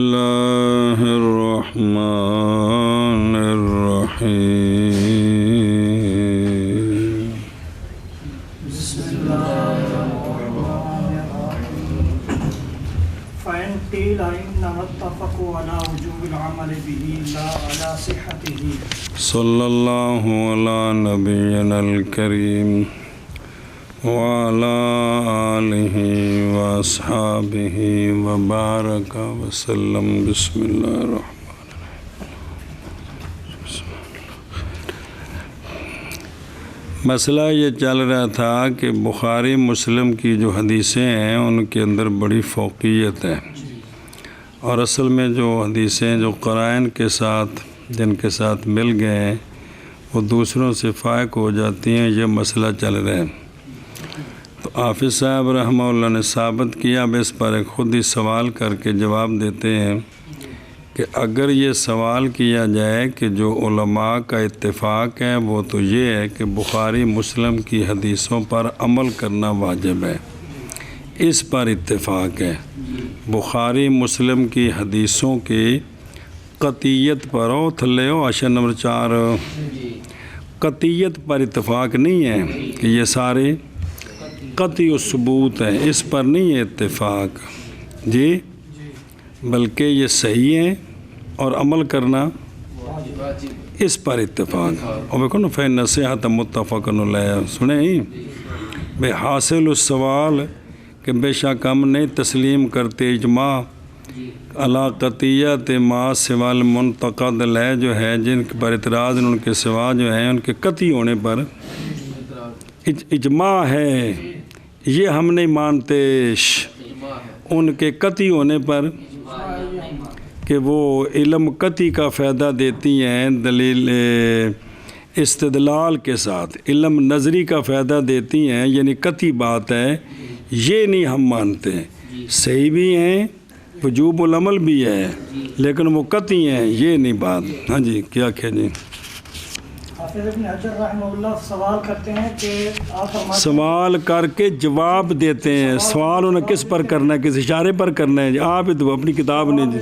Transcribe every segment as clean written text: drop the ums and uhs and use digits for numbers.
اللہ الرحمن الرحیم بسم اللہ الرحمن الرحیم فإن قیل إنما اتفقوا على وجوب العمل به لا على صحته صلی اللہ علی نبینا الکریم وعلى آلہ واصحابہ وبارک وسلم بسم اللہ الرحمن الرحیم۔ مسئلہ یہ چل رہا تھا کہ بخاری مسلم کی جو حدیثیں ہیں ان کے اندر بڑی فوقیت ہے، اور اصل میں جو حدیثیں جو قرائن کے ساتھ جن کے ساتھ مل گئے ہیں وہ دوسروں سے فائق ہو جاتی ہیں، یہ مسئلہ چل رہا ہے۔ تو حافظ صاحب رحمہ اللہ نے ثابت کیا، اب اس پر خود ہی سوال کر کے جواب دیتے ہیں کہ اگر یہ سوال کیا جائے کہ جو علماء کا اتفاق ہے وہ تو یہ ہے کہ بخاری مسلم کی حدیثوں پر عمل کرنا واجب ہے، اس پر اتفاق ہے۔ بخاری مسلم کی حدیثوں کی قطعیت پر ہو تھلے ہو آشن نمبر 4 قطعیت پر اتفاق نہیں ہے کہ یہ سارے قطعی و ثبوت ہیں، اس پر نہیں ہے اتفاق جی، بلکہ یہ صحیح ہیں اور عمل کرنا اس پر اتفاق۔ اور دیکھو نا فَإِنَّ الصِّحَّةَ مُتَّفَقٌ عَلَيْهِ، سنیں ہی بے حاصل السوال کہ بے شک ہم نہیں تسلیم کرتے اجماع علی قطعیت ما سوا المنتقد لے جو ہے جن پر اعتراض ان کے سوا جو ہیں ان کے قطعی ہونے پر اجماع ہے، یہ ہم نہیں مانتے ان کے قطعی ہونے پر کہ وہ علم قطعی کا فائدہ دیتی ہیں دلیل استدلال کے ساتھ، علم نظری کا فائدہ دیتی ہیں، یعنی قطعی بات ہے، یہ نہیں ہم مانتے۔ صحیح بھی ہیں، وجوب العمل بھی ہے، لیکن وہ قطعی ہیں، یہ نہیں بات۔ ہاں جی، کیا کہ جی حافظ ابن حجر رحمہ اللہ سوال کرتے ہیں کہ آپ سوال کر کے جواب دیتے ہیں۔ سوال انہیں کس پر کرنا ہے؟ کس اشارے پر کرنا ہے؟ آپ تو اپنی کتاب نے جی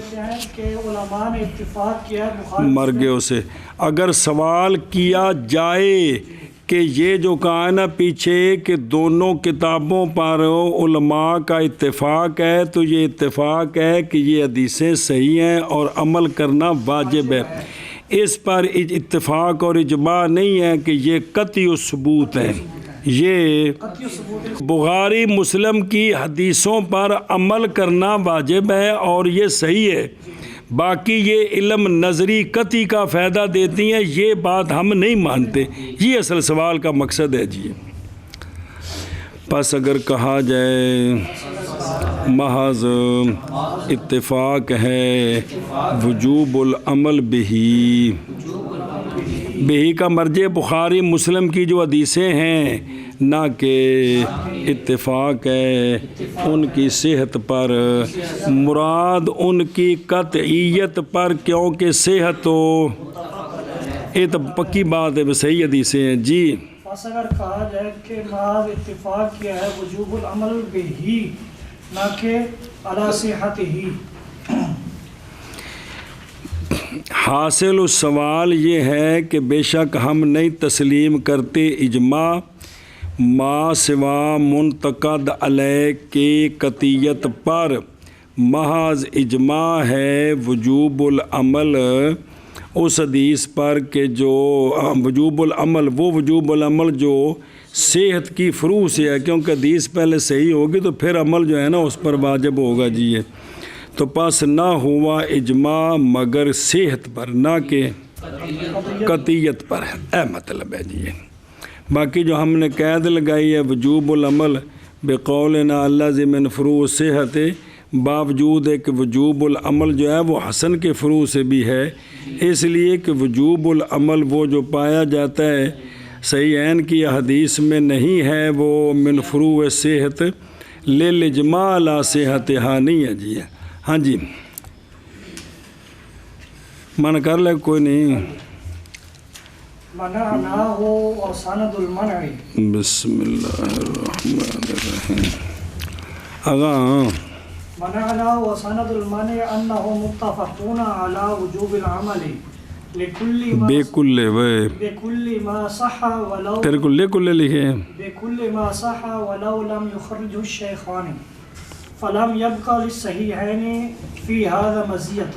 کہ علماء نے اتفاق کیا ہے بخاری مر گئے اسے۔ اگر سوال کیا جائے کہ یہ جو کہا ہے نا پیچھے کہ دونوں کتابوں پر علماء کا اتفاق ہے، تو یہ اتفاق ہے کہ یہ حدیثیں صحیح ہیں اور عمل کرنا واجب ہے، اس پر اتفاق اور اجماع نہیں ہے کہ یہ قطعی و ثبوت ہے۔ یہ بخاری مسلم کی حدیثوں پر عمل کرنا واجب ہے اور یہ صحیح ہے، باقی یہ علم نظری قطعی کا فائدہ دیتی ہیں، یہ بات ہم نہیں مانتے۔ یہ اصل سوال کا مقصد ہے جی۔ پس اگر کہا جائے محض اتفاق ہے وجوب العمل بہی کا مرجع بخاری مسلم کی جو حدیثیں ہیں، نہ کہ اتفاق ہے ان کی صحت پر، مراد ان کی قطعیت پر، کیونکہ صحت تو یہ تو پکی بات ہے، صحیح حدیثیں ہیں جی۔ پس اگر کہا جائے کہ محض اتفاق کیا ہے وجوب العمل بہی نہ کہ علی صحتہ، حاصل السوال یہ ہے کہ بے شک ہم نہیں تسلیم کرتے اجماع ما سوا منتقد علیہ کی قطعیت پر، محض اجماع ہے وجوب العمل اس حدیث پر کہ جو وجوب العمل، وہ وجوب العمل جو صحت کی فروع سے ہے، کیونکہ حدیث پہلے صحیح ہوگی تو پھر عمل جو ہے نا اس پر واجب ہوگا جی۔ یہ تو پس نہ ہوا اجماع مگر صحت پر، نہ کہ قطعیت پر، اے مطلب ہے جی۔ باقی جو ہم نے قید لگائی ہے وجوب العمل بقولنا اللازم من فروع صحت، باوجود ہے کہ وجوب العمل جو ہے وہ حسن کے فروع سے بھی ہے، اس لیے کہ وجوب العمل وہ جو پایا جاتا ہے صحیحین کی حدیث میں نہیں ہے، وہ من فروع صحت للاجماع علی صحتہا نہیں ہے جی۔ ہاں جی من کر لے کوئی نہیں۔ منع نہ ہو اور سند المنع۔ بسم اللہ الرحمن الرحیم۔ اگاں منعنا وسند المانع أنه متفقون على وجوب العمل بكل ما صح ولو تیرے کو لے کلے لکھے ہیں بكل ما صح ولو لم يخرجه الشيخان فلم يبقى للصحيحين في هذا مزية.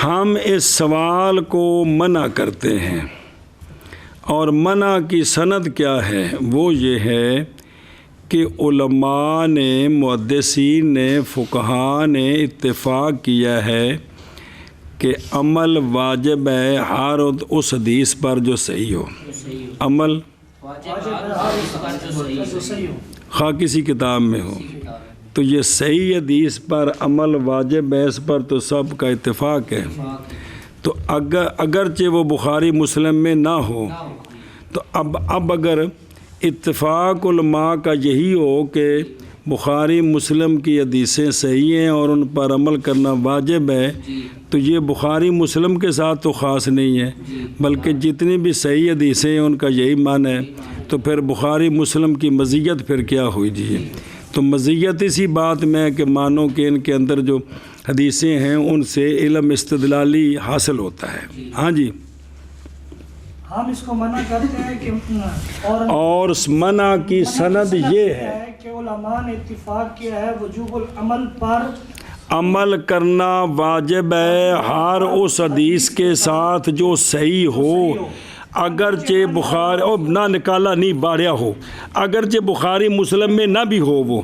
ہم اس سوال کو منع کرتے ہیں اور منع کی سند کیا ہے؟ وہ یہ ہے کہ علماء نے، محدثین نے، فقہاء نے اتفاق کیا ہے کہ عمل واجب ہے ہر اس حدیث پر جو صحیح ہو. عمل خواہ کسی کتاب میں ہو، تو یہ صحیح حدیث پر عمل واجب ہے، اس پر تو سب کا اتفاق ہے. تو اگرچہ وہ بخاری مسلم میں نہ ہو، تو اب اگر اتفاق علماء کا یہی ہو کہ بخاری مسلم کی حدیثیں صحیح ہیں اور ان پر عمل کرنا واجب ہے، تو یہ بخاری مسلم کے ساتھ تو خاص نہیں ہے، بلکہ جتنی بھی صحیح حدیثیں ہیں ان کا یہی معنی ہے. تو پھر بخاری مسلم کی مزیت پھر کیا ہوئی جی؟ تو مزیت اسی بات میں ہے کہ مانو کہ ان کے اندر جو حدیثیں ہیں ان سے علم استدلالی حاصل ہوتا ہے. ہاں جی، ہم اس کو منع کرتے ہیں کہ اور منع کی سند یہ ہے کہ علماء نے اتفاق کیا ہے وجوب العمل پر عمل کرنا واجب ہے ہر اس حدیث کے ساتھ جو صحیح ہو، اگرچہ بخاری اور نہ نکالا نہیں باریا ہو، اگرچہ بخاری مسلم میں نہ بھی ہو، وہ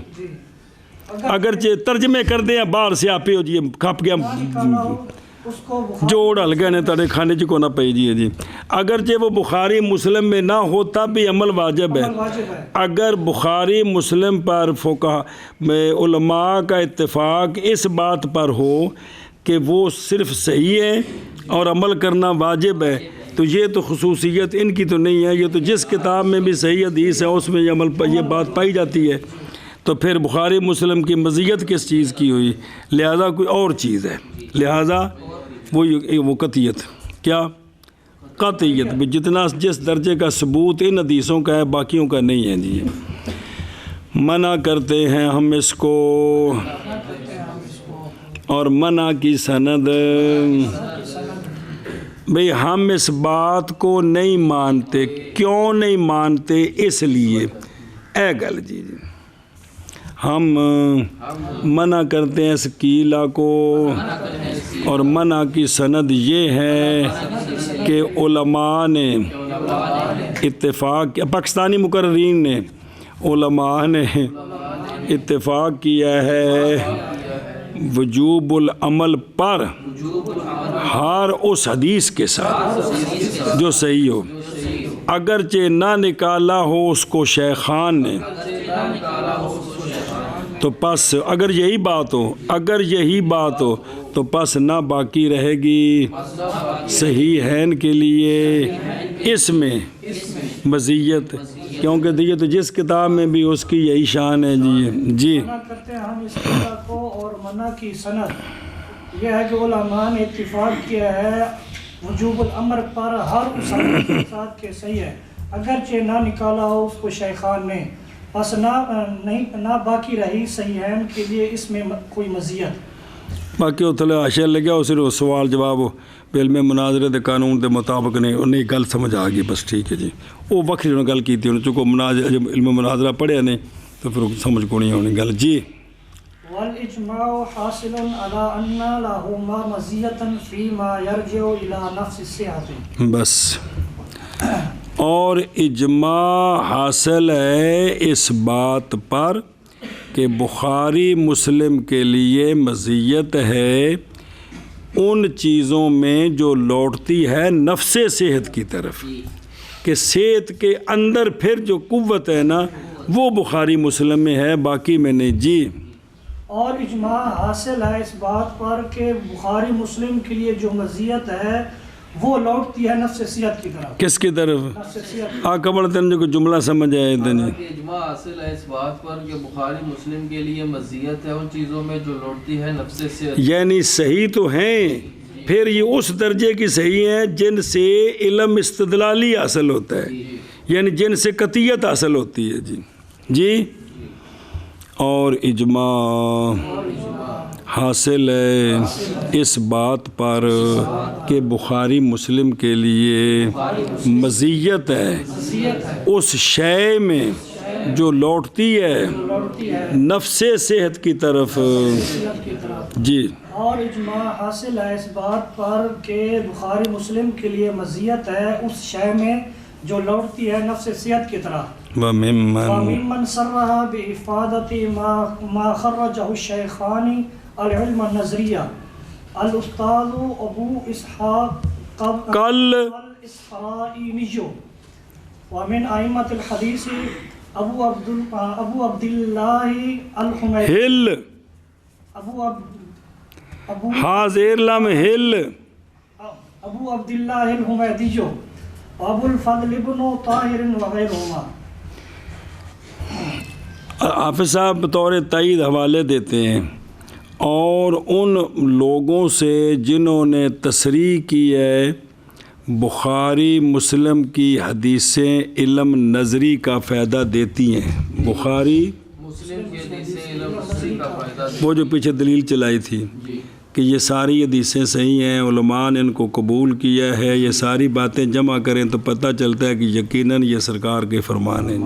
اگرچہ ترجمے کر دیں باہر سے آپ ہو جی کھپ گیا جوڑ ہل گئے نے تڑے کھانے کو نہ پی جی. اگرچہ وہ بخاری مسلم میں نہ ہو تب بھی عمل واجب ہے. اگر بخاری مسلم پر فقہاء میں علماء کا اتفاق اس بات پر ہو کہ وہ صرف صحیح ہے اور عمل کرنا واجب ہے، تو یہ تو خصوصیت ان کی تو نہیں ہے. یہ تو جس کتاب میں بھی صحیح حدیث ہے اس میں یہ بات پائی جاتی ہے. تو پھر بخاری مسلم کی مزیت کس چیز کی ہوئی؟ لہذا کوئی اور چیز ہے. لہذا وہ قطعیت، کیا قطعیت بھی جتنا جس درجے کا ثبوت ان حدیثوں کا ہے باقیوں کا نہیں ہے جی. منع کرتے ہیں ہم اس کو، اور منع کی سند بھئی ہم اس بات کو نہیں مانتے. کیوں نہیں مانتے؟ اس لیے اے گل جی ہم منع کرتے ہیں اس قیلہ کو، اور منع کی سند یہ ہے کہ علماء نے اتفاق، پاکستانی مقررین نے، علماء نے اتفاق کیا ہے وجوب العمل پر ہر اس حدیث کے ساتھ جو صحیح ہو، اگرچہ نہ نکالا ہو اس کو شیخان نے. تو پس اگر یہی بات ہو تو پس نہ باقی رہے گی صحیحین کے لیے اس میں مزیت، کیونکہ یہ تو جس کتاب میں بھی اس کی یہی شان ہے جی. منع کرتے ہیں ہم اس قیلہ کو، اور منع کی سند یہ ہے کہ علماء نے اتفاق کیا ہے وجوب الامر پر ہر اس حدیث کے ساتھ کہ صحیح ہے، اگرچہ نہ نکالا ہو اس کو شیخان نے، بس نہ باقی رہی صحیحین کے لیے اس میں کوئی مزیت. باقی اتلے آشے لگیا وہ صرف سوال جواب علم مناظرے دے قانون دے مطابق نہیں گل سمجھ آ گئی، بس ٹھیک ہے جی. وہ وکری انہوں نے گل کی تھی، انہوں چونکہ علم مناظرہ پڑھیا نہیں تو پھر سمجھ کو نہیں ہونی گل جی. والاجماع حاصل على ان لهما مزیۃ فيما يرجع الى نفس الصحة. بس اور اجماع حاصل ہے اس بات پر کہ بخاری مسلم کے لیے مزیت ہے ان چیزوں میں جو لوٹتی ہے نفس صحت کی طرف، کہ صحت کے اندر پھر جو قوت ہے نا وہ بخاری مسلم میں ہے، باقی میں نہیں جی. اور اجماع حاصل ہے اس بات پر کہ بخاری مسلم کے لیے جو مزیت ہے وہ لوٹتی ہے نفس صحت کی طرف. کس کی طرف؟ نفس صحت. آقا بڑھتے ہیں جو جملہ سمجھ آئے اتنی. اجماع حاصل ہے اس بات پر کہ بخاری مسلم کے لیے مزیت ہے ان چیزوں میں جو لوٹتی ہے نفس صحت. یعنی صحیح تو ہیں، پھر یہ اس درجے کی صحیح ہیں جن سے علم استدلالی حاصل ہوتا ہے، یعنی جن سے قطعیت حاصل ہوتی ہے جی. اور اجماع حاصل ہے اس بات پر کہ بخاری مسلم کے لیے مزیت ہے اس شے میں جو لوٹتی ہے نفس صحت کی طرف. جی. اور اجماع حاصل ہے اس بات پر کہ بخاری مسلم کے لیے مزیت ہے اس شے میں جو لوٹتی ہے نفس صحت کی طرح. وَمِمَّنْ سَرَّهَا بِإِفَادَةِ مَا خَرَّجَهُ الشَّيْخَانِ العلم النظریہ الاستاذ ابو اسحاق الاسفرائینی ومن ائمة الحدیث ابو عبداللہ الحمیدی ابو عبداللہ الحمیدی ابو الفضل ابن طاہر وغیرہما. حافظ صاحب بطور تائید حوالے دیتے ہیں اور ان لوگوں سے جنہوں نے تصریح کی ہے بخاری مسلم کی حدیثیں علم نظری کا فائدہ دیتی ہیں. بخاری مسلم کی حدیثیں علم نظری کا فائدہ دیتی ہیں. وہ جو پیچھے دلیل چلائی تھی کہ یہ ساری حدیثیں صحیح ہیں، علماء نے ان کو قبول کیا ہے، یہ ساری باتیں جمع کریں تو پتہ چلتا ہے کہ یقیناً یہ سرکار کے فرمان ہیں.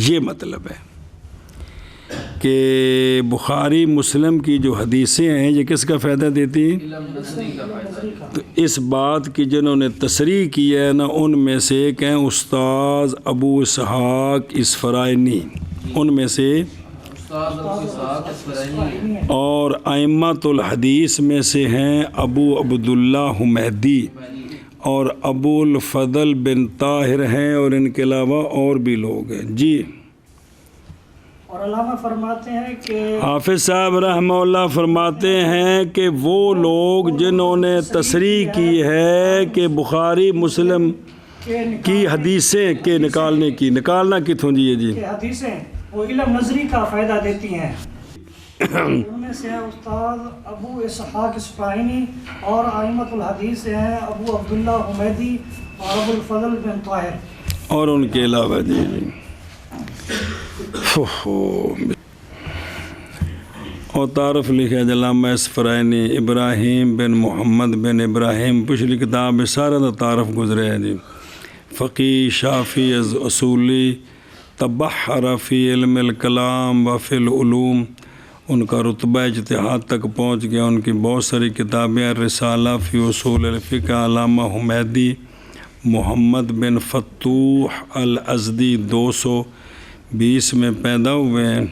یہ مطلب ہے کہ بخاری مسلم کی جو حدیثیں ہیں یہ کس کا فائدہ دیتی ہیں؟ علم نظری کا فائدہ دیتی ہیں. تو اس بات کی جنہوں نے تصریح کی ہے نا ان میں سے ایک ہیں استاذ ابو اسحاق اسفرائینی، ان میں سے استاد ابو اسحاق اسفرائینی، اور ائمۃ الحدیث میں سے ہیں ابو عبداللہ حمیدی اور ابو الفضل بن طاہر ہیں، اور ان کے علاوہ اور بھی لوگ ہیں. جی. اور علامہ فرماتے ہیں کہ حافظ صاحب رحمہ اللہ فرماتے ہیں کہ وہ لوگ جنہوں نے تصریح کی ہے کہ بخاری مسلم کی حدیثیں کے نکالنا کتوں جی جی کہ حدیثیں وہ علم نظری کا فائدہ دیتی ہیں. ان میں سے استاد ابو اسحاق اسفرائینی اور ائمۃ الحدیث ہیں ابو عبداللہ حمیدی اور ابو الفضل بن طاہر اور ان کے علاوہ. جی جی. اور تعارف لکھا علامہ اسفرائینی ابراہیم بن محمد بن ابراہیم. پچھلی کتاب سارا تعارف گزرے ہیں. جی. فقی شافی اصولی تبحر فی علم الکلام و فی العلوم، ان کا رتبہ اجتہاد تک پہنچ گیا. ان کی بہت ساری کتابیں رسالہ فی اصول الفقہ علامہ حمیدی محمد بن فتوح الازدی 220 میں پیدا ہوئے ہیں.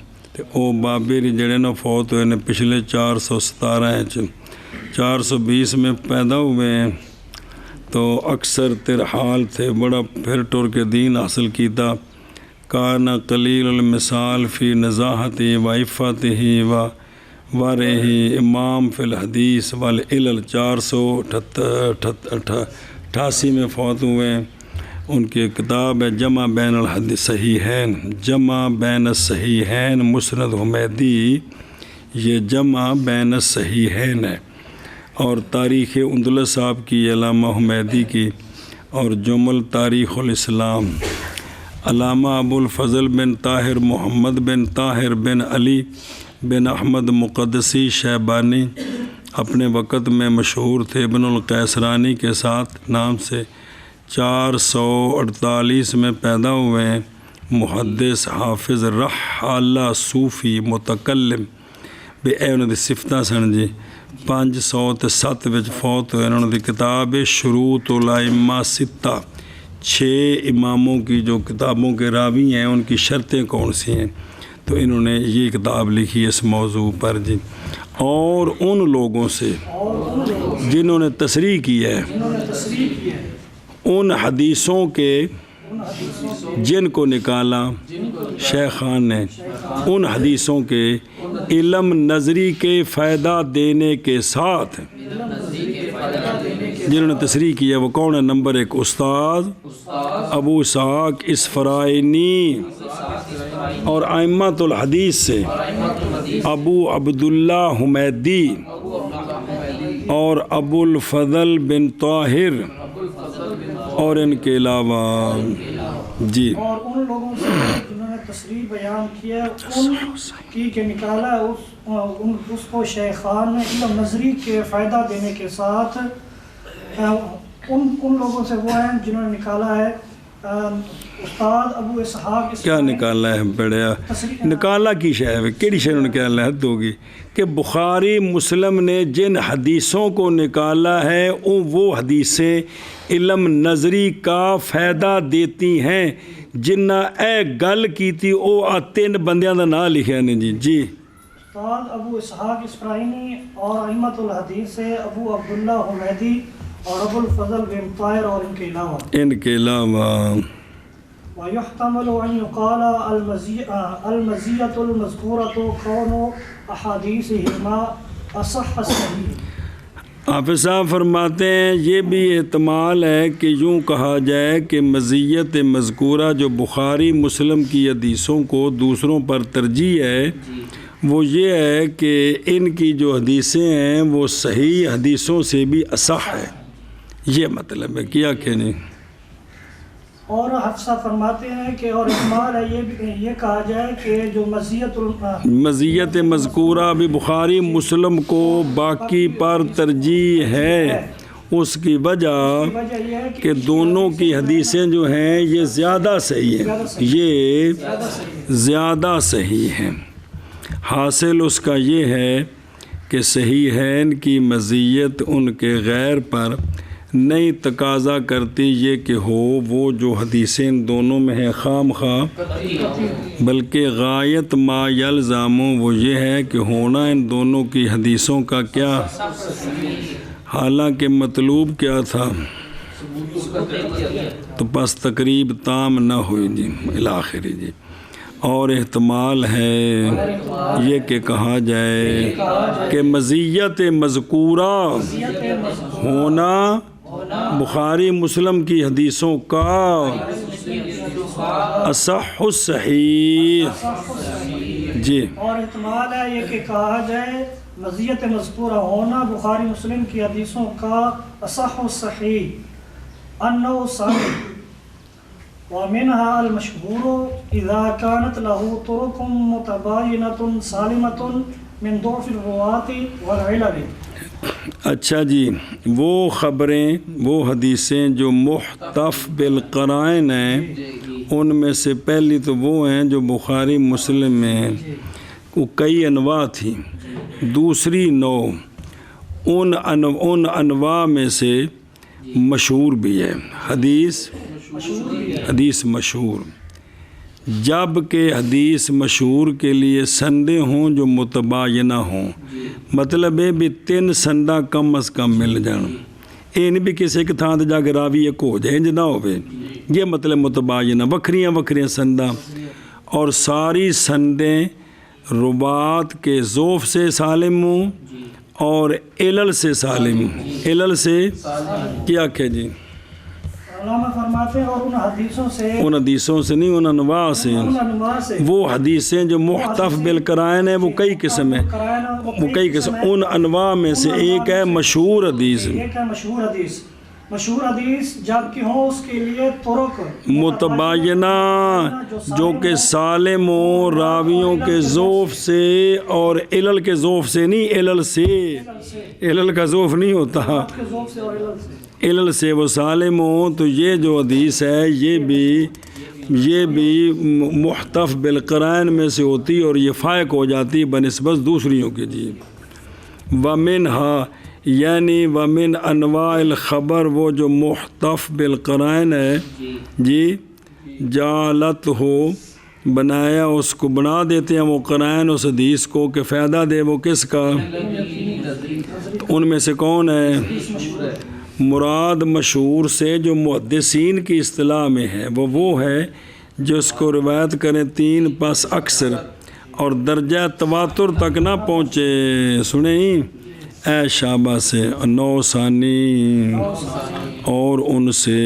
او بابری جڑے نا فوت ہوئے نے پچھلے 417 420 میں پیدا ہوئے ہیں. تو اکثر ترحال تھے، بڑا پھر ٹر کے دین حاصل کیتا. کانا قلیل المثال فی نزاحتی و عفتی و ورعہ امام فی الحدیث والعلل. 488 میں فوت ہوئے ہیں. ان کی کتاب ہے جمع بین الصحیحین، جمع بین الصحیحین مسند حمیدی، یہ جمع بین الصحیحین ہے. اور تاریخ اندلس صاحب کی علامہ حمیدی کی، اور جمل تاریخ الاسلام علامہ ابو الفضل بن طاہر محمد بن طاہر بن علی بن احمد مقدسی شیبانی اپنے وقت میں مشہور تھے. ابن القیسرانی کے ساتھ نام سے 448 میں پیدا ہوئے ہیں. محدث حافظ رحالہ صوفی متکلم بے انہوں دی صفتہ سن. جی 507 وچ فوت ہوئے. انہوں دی کتاب شروط الائمہ 6 اماموں کی جو کتابوں کے راوی ہیں ان کی شرطیں کون سی ہیں، تو انہوں نے یہ کتاب لکھی اس موضوع پر. جی. اور ان لوگوں سے جنہوں نے تصریح کی ہے ان حدیثوں کے جن کو نکالا شیخان نے، ان حدیثوں کے علم نظری کے فائدہ دینے کے ساتھ جنہوں نے تصریح کیا وہ کون ہے؟ نمبر 1 استاد ابو اسحاق اسفرائینی، اور ائمۃ الحدیث سے ابو عبداللہ حمیدی اور ابو الفضل بن طاہر اور ان کے علاوہ. جی. اور ان لوگوں سے جنہوں نے تصریح بیان کیا ان کی کہ نکالا اس اس کو شیخان علم نظری کے فائدہ دینے کے ساتھ ان لوگوں سے وہ ہیں جنہوں نے نکالا ہے استاد ابو اسحاق کیا نکالا ہے بڑیا نکالا کی شے ہے کیڑی شے نکالا ہے حد ہوگی کہ بخاری مسلم نے جن حدیثوں کو نکالا ہے وہ حدیثیں علم نظری کا فائدہ دیتی ہیں جنہ اے گل کی تھی او آ 3 بندیاں دا نام لکھیا نے جی استاد ابو اسحاق اسفرائینی اور ائمۃ الحدیث سے ابو عبداللہ حمیدی اور ابو الفضل بن طاہر اور ان کے علاوہ وَيُحْتَمَلُ أَنْ يُقَالَ الْمَزِيَّةُ الْمَذْكُورَةُ كَوْنُ أَحَادِيثِهِمَا أَصَحَّ الصَّحِيحِ حافظ صاحب فرماتے ہیں یہ بھی احتمال ہے کہ یوں کہا جائے کہ مزیت مذکورہ جو بخاری مسلم کی حدیثوں کو دوسروں پر ترجیح ہے وہ یہ ہے کہ ان کی جو حدیثیں ہیں وہ صحیح حدیثوں سے بھی اصح ہے یہ مطلب ہے کیا کہنے اور حفصہ فرماتے ہیں کہ اور احتمال ہے یہ کہا جائے کہ جو مزیت مذکورہ بھی بخاری مسلم کو باقی پر ترجیح ہے اس کی وجہ کہ دونوں کی حدیثیں جو ہیں یہ زیادہ صحیح ہیں یہ زیادہ صحیح ہیں حاصل اس کا یہ ہے کہ صحیحین کی مزیت ان کے غیر پر نہیں تقاضا کرتی یہ کہ ہو وہ جو حدیثیں دونوں میں ہیں خام خواہ بلکہ غایت ما یلزام وہ یہ ہے کہ ہونا ان دونوں کی حدیثوں کا کیا حالانکہ مطلوب کیا تھا تو پس تقریب تام نہ ہوئی جی الاخری جی اور احتمال ہے یہ کہ کہا جائے کہ مزیت مذکورہ ہونا بخاری مسلم کی حدیثوں کا اصح الصحیح جی اور احتمال ہے یہ کہ کہا جائے مزیت مذکورہ ہونا بخاری مسلم کی حدیثوں کا اصح الصحیح انه صحیح ومنها المشهور اذا كانت له طرق متباينة سالمة من ضعف الرواة والعلل اچھا جی وہ خبریں وہ حدیثیں جو محتف بالقرائن ہیں ان میں سے پہلی تو وہ ہیں جو بخاری مسلم میں ہیں وہ کئی انواع تھیں دوسری نوع ان انواع میں سے مشہور بھی ہے حدیث مشہور جب کہ حدیث مشہور کے لیے سندیں ہوں جو متباینہ ہوں مطلب ہے بھی 3 سنداں کم از کم مل جان یہ نہیں بھی کسی ایک تھان تے جا کے راوی ایک ہو جائے انج نہ ہوئے یہ مطلب متباینہ وکھریاں سنداں اور ساری سندیں روات کے ذوف سے سالم ہوں اور علل سے سالم علل سے کیا کہ جی علامہ فرماتے ہیں اور ان حدیثوں سے نہیں ان انواع سے وہ حدیثیں جو محتف بالقرائن ہیں وہ کئی قسم ہیں ان انواع میں سے ایک ہے مشہور حدیث مشہور حدیث جبکہ ہوں اس کے لیے طرق متباینہ جو کہ سالم ہوں راویوں کے ذوف سے اور علل کے ذوف سے نہیں علل کا ذوف نہیں ہوتا علل سے وہ سالم ہوں تو یہ جو حدیث ہے یہ بھی محتف بالقرائن میں سے ہوتی اور یہ فائق ہو جاتی بنسبت دوسریوں کے جی ومنہا یعنی ومن انواع الخبر وہ جو محتف بالقرائن ہے جی جالت ہو بنایا اس کو بنا دیتے ہیں وہ قرائن اس حدیث کو کہ فائدہ دے وہ کس کا ان میں سے کون ہے مراد مشہور سے جو محدثین کی اصطلاح میں ہے وہ ہے جو اس کو روایت کریں 3 پس اکثر اور درجہ تواتر تک نہ پہنچے سنیں اے شعبہ سے، نوثانی اور ان سے،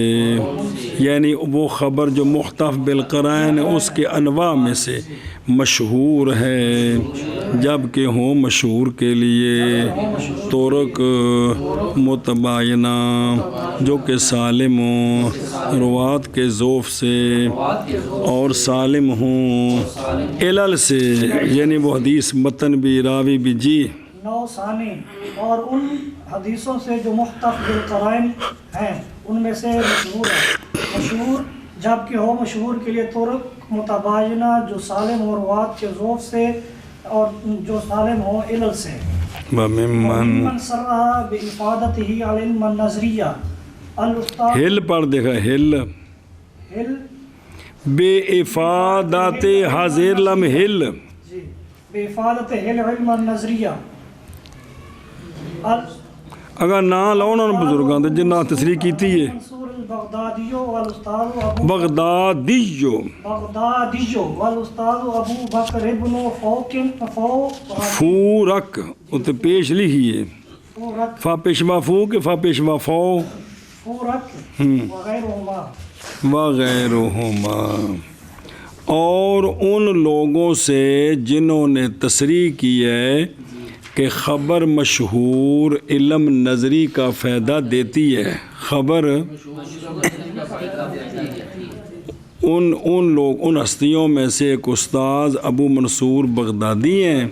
یعنی وہ خبر جو مختلف بالقرائن اس کے انواع میں سے مشہور ہے، جب کہ ہوں مشہور کے لیے طرق متباینہ جو کہ سالم ہوں روات کے ذوف سے اور سالم ہوں علل سے، یعنی وہ حدیث متن بھی راوی بھی جی نو ثانی، اور ان حدیثوں سے جو مختلف بالقرائن ہیں ان میں سے مشہور ہے، مشہور جب کہ ہو مشہور کے لیے طرق متباینہ جو سالم اور روات کے ذوف سے اور جو سالم ہو علل سے، وممن سرہ بافادتہ العلم النظریہ الاستاذ ہل پر دیکھا ہل ہل بے افادات حاضر لم ہل جی بافادت ہل علم النظریہ اگر نہ لو نا بزرگاں تے جنہ تصریح کیتی ہے منصور البغدادی والاستاذ ابو بغدادیو والاستاذ ابو بکر ابن فورک اتنے پیش لکھی ہے فورک فا پیشوا فو کہ فا پیشوا فو فورک وغیرہما وغیرہما، اور ان لوگوں سے جنہوں نے تصریح کی ہے کہ خبر مشہور علم نظری کا فائدہ دیتی ہے، خبر ان ہستیوں میں سے ایک استاذ ابو منصور بغدادی ہیں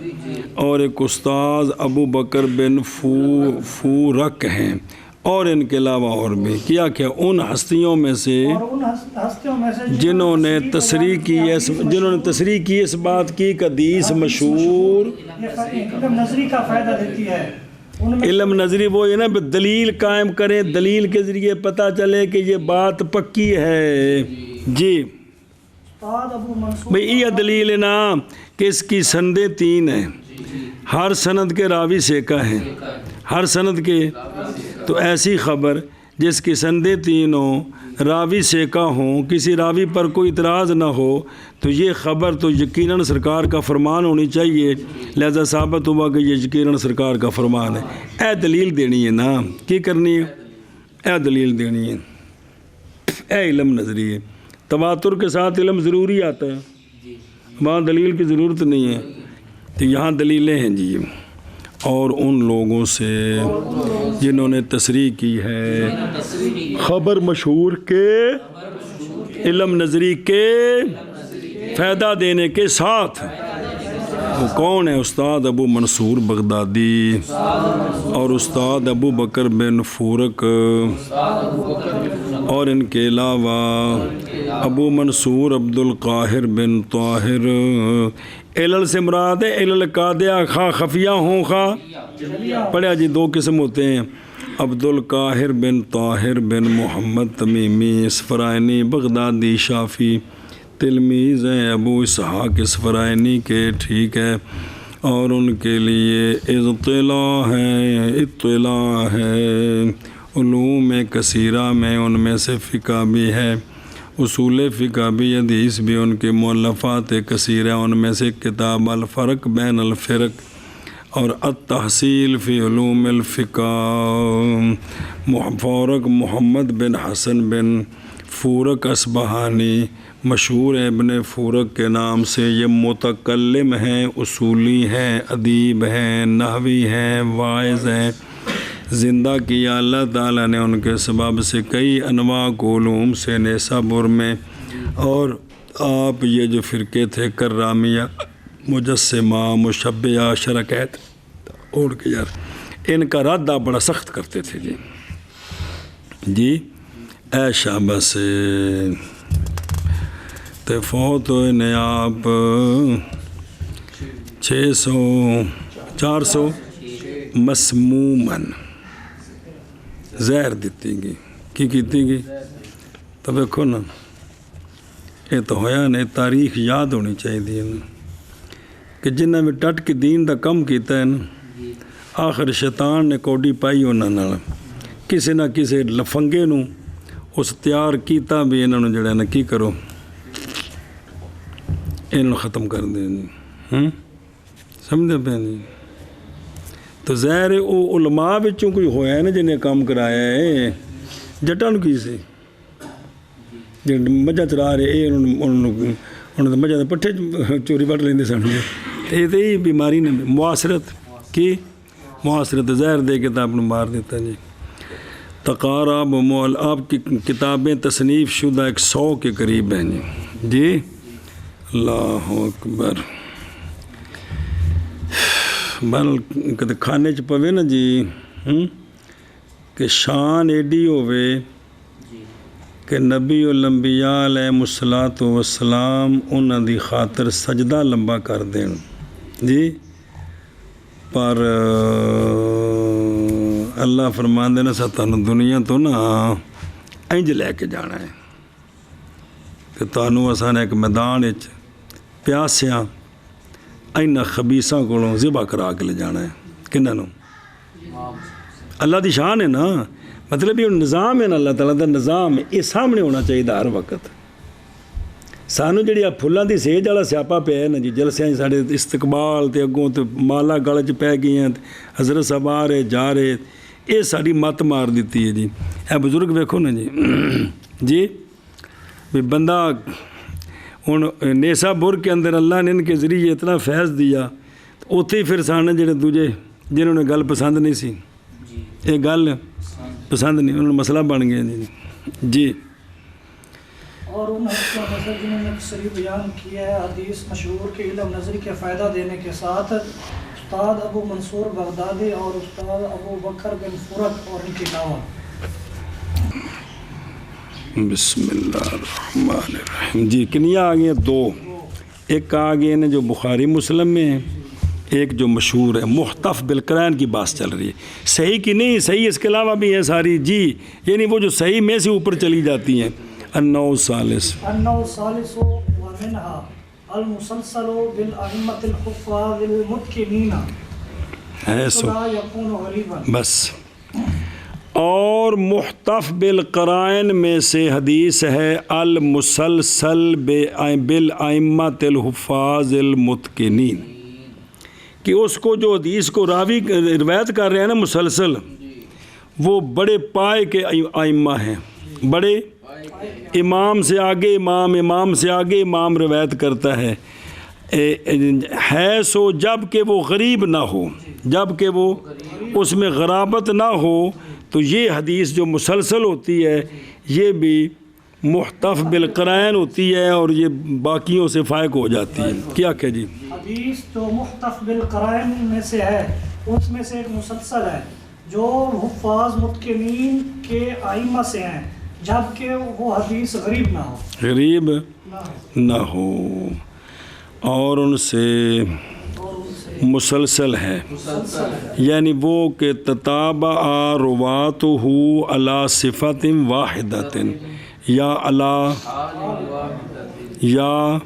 اور ایک استاذ ابو بکر بن فورک ہیں، اور ان کے علاوہ اور بھی کیا ان ہستیوں میں سے جنہوں نے تصریح کی اس بات کی کہ حدیث مشہور علم نظری کا فائدہ دیتی ہے، علم نظری وہ ہے نا دلیل قائم کریں، دلیل کے ذریعے پتہ چلے کہ یہ بات پکی ہے جی استاد ابو منصور بھئی یہ دلیل ہے نا کہ اس کی سندیں 3 ہیں، ہر سند کے راوی سیکا ہیں، ہر سند کے، تو ایسی خبر جس کی سندیں 3 ہوں، راوی سیکا ہوں، کسی راوی پر کوئی اعتراض نہ ہو، تو یہ خبر تو یقیناً سرکار کا فرمان ہونی چاہیے، لہذا ثابت ہوا کہ یہ یقیناً سرکار کا فرمان ہے۔ اے دلیل دینی ہے نا، کی کرنی ہے؟ اے دلیل دینی ہے، اے علم نظری ہے۔ تواتر کے ساتھ علم ضروری آتا ہے، وہاں دلیل کی ضرورت نہیں ہے، تو یہاں دلیلیں ہیں جی۔ اور ان لوگوں سے جنہوں نے تصریح کی ہے خبر مشہور کے علم نظری کے فائدہ دینے کے ساتھ، وہ کون ہے؟ استاد ابو منصور بغدادی اور استاد ابو بکر بن فورک، اور ان کے علاوہ ابو منصور عبد القاہر بن طاہر۔ علل سے مراد ہے علل قادیہ، خواہ خفیہ ہوں خواہ پڑھیا جی، 2 قسم ہوتے ہیں، عبد القاہر بن طاہر بن محمد تمیمی اسفرائینی بغدادی شافی، تلمیذ ہیں ابو اسحاق اسفرائینی کے، ٹھیک ہے، اور ان کے لیے اطلاع ہے علوم کثیرہ میں، ان میں سے فقہ بھی ہے، اصول فقہ بھی، حدیث بھی، ان کے مؤلفات کثیرہ، ان میں سے کتاب الفرق بین الفرق اور التحصیل فی علوم الفقہ۔ فورک محمد بن حسن بن فورک اصبہانی مشہور ہے ابن فورک کے نام سے، یہ متکلم ہیں، اصولی ہیں، ادیب ہیں، نحوی ہیں، واعظ ہیں، زندہ کیا اللہ تعالیٰ نے ان کے سبب سے کئی انواع کو علوم سے نیسابور میں۔ اور آپ یہ جو فرقے تھے کرامیہ، مجسمہ، مشبیہ، شرکیت، اور کے یار ان کا رد آپ بڑا سخت کرتے تھے جی جی۔ اے شعبہ سے تے فوت ہوئے نے آپ 400 مسمومن زہر دیتی گی، کی کیتی گی؟ تو دیکھو نا، یہ تو ہویا نے تاریخ یاد ہونی چاہیے نا کہ جنہیں بھی ٹٹ کے دین دا کم کیتا ہے نا، آخر شیطان نے کوڈی پائی انہاں نال، کسی نہ کسی لفنگے نو اس تیار کیتا بھی انہوں نے جڑا نا کی کرو انہوں ختم کر دیں، سمجھے پہ نہیں؟ تو ظاہر ہے وہ علماء وچوں کوئی ہویا ہے نا جنہیں کام کرایا ہے، جٹاں نوں کی سی جی مجھا چرا رہے انہوں نے مجھا پٹھے چوری وٹ لیندے سن، یہ تو یہ بیماری نے معاصرت کی معاصرت زہر دے کے تو آپ نے مار دیتا جی۔ تقارب مول آپ کی کتابیں تصنیف شدہ 100 کے قریب ہیں جی۔ جی اللہ اکبر، بل کدے کھانے چ پوے نا جی کہ شان ایڈی ہوئے کہ نبی الانبیاء علیہ الصلوۃ والسلام انہاں دی خاطر سجدہ لمبا کر دین جی، پر اللہ فرماندے نا ساتانوں دنیا تو نا انج لے کے جانا ہے کہ تانوں اساں نے ایک میدان وچ پیاسیاں اینا خبیثاں کولوں ذبح کرا کے لے جانا ہے، کنہاں نوں؟ اللہ دی شان ہے نا، مطلب یہ نظام ہے نا، اللہ تعالیٰ دا نظام یہ سامنے ہونا چاہیے ہر وقت۔ سانوں جڑی آ پھلاں دی سیج والا سیاپا پیا ہے نا جی، جلسیاں ساڈے استقبال تے اگوں تے مالا گل چ پی گئیاں، حضرت صاحب آ رہے جا رہے، یہ ساری مت مار دیتی ہے جی۔ اے بزرگ ویکھو نا جی جی بھی بندہ ہن نیسا بر کے اندر اللہ نے ان کے ذریعے اتنا فیض دیا، اوتھے ہی پھر سانے جڑے دوجے جنہوں نے گل پسند نہیں سی، یہ گل پسند نہیں، انہوں نے مسئلہ بن گیا جی جی۔ اور ان جنہوں نے صریح بیان کیا ہے حدیث مشہور کے علم نظری کے فائدہ دینے کے ساتھ استاد ابو منصور بغدادی اور استاد ابو بکر بن فرق اور ان کے علاوہ۔ بسم اللہ الرحمن الرحیم جی۔ کنیا آ گئے؟ 2، ایک آ گئے ہیں جو بخاری مسلم میں ہے، ایک جو مشہور ہے محتف بالقرائن کی بات چل رہی ہے، صحیح کی نہیں، صحیح اس کے علاوہ بھی ہے ساری جی، یعنی وہ جو صحیح میں سے اوپر چلی جاتی ہیں۔ النوع الثالث ومنها المسلسل بالأئمة الحفاظ المتقنين لا يكون غريبا۔ بس، اور محتف بالقرائن میں سے حدیث ہے المسلسل بالأئمة الحفاظ المتقنین، کہ اس کو جو حدیث کو راوی روایت کر رہے ہیں نا مسلسل، وہ بڑے پائے کے ائمہ ہیں، بڑے امام سے آگے امام، امام سے آگے امام روایت کرتا ہے سو جب کہ وہ غریب نہ ہو، جب کہ وہ اس میں غرابت نہ ہو، تو یہ حدیث جو مسلسل ہوتی ہے یہ بھی محتف بالقرائن ہوتی ہے اور یہ باقیوں سے فائق ہو جاتی ہے۔ کیا کہ جی حدیث جو محتف بالقرائن میں سے ہے اس میں سے ایک مسلسل ہے جو حفاظ متقنین کے ائمہ سے ہیں، جبکہ وہ حدیث غریب نہ ہو، غریب نہ ہو، اور ان سے مسلسل ہے، یعنی وہ کہ تتابع رواته علی صفت واحدۃ یا علی یا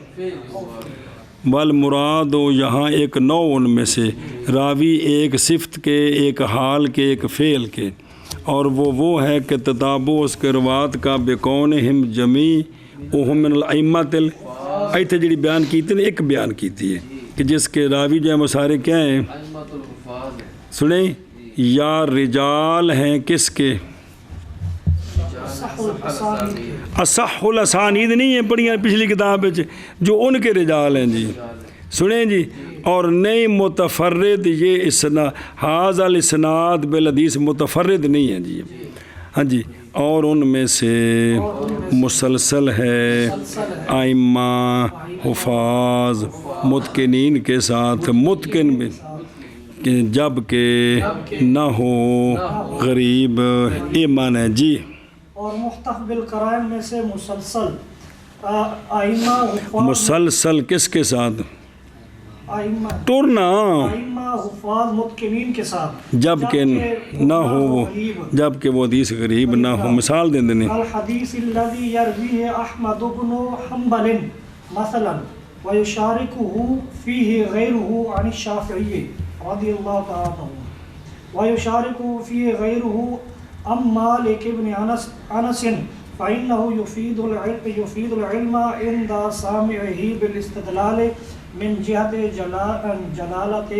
والمراد یہاں ایک نوع ان میں سے راوی ایک صفت کے، ایک حال کے، ایک فعل کے، اور وہ ہے کہ تتابع اس کے روات کا بکونہم جمیعہم من الائمۃ ایتھے جڑی بیان کیتی نے ایک بیان کیتی ہے کہ جس کے راوی جو ہیں وہ سارے کیا ہیں؟ سنیں، یا رجال ہیں کس کے؟ اصح الاسانید نہیں ہیں پڑھی ہیں پچھلی کتاب جو ان کے رجال ہیں جی، سنیں جی، اور نئی متفرد یہ ھذا الاسناد بالحدیث متفرد نہیں ہے جی، ہاں جی، اور ان میں سے مسلسل ہے ائمہ حفاظ متقنین کے ساتھ، متقن بھی جب کہ نہ ہو غریب، ایمان ہے جی۔ اور محتف بالقرائن میں سے مسلسل ائمہ حفاظ، مسلسل کس کے ساتھ؟ ٹورنا، ائمہ حفاظ متقنین کے ساتھ، جب کہ نہ ہو وہ، جب کہ وہ حدیث غریب نہ ہو۔ مثال دیں دینے، الحدیث الذی یرویہ احمد بن حنبل مثلا ویشارکہ فیہ غیرہ عن الشافعی رضی اللہ تعالی عنہ، ویشارکہ فیہ غیرہ ام مالک بن انس فإنه يفيد العلم عند سامعه بالاستدلال من جهة جلالة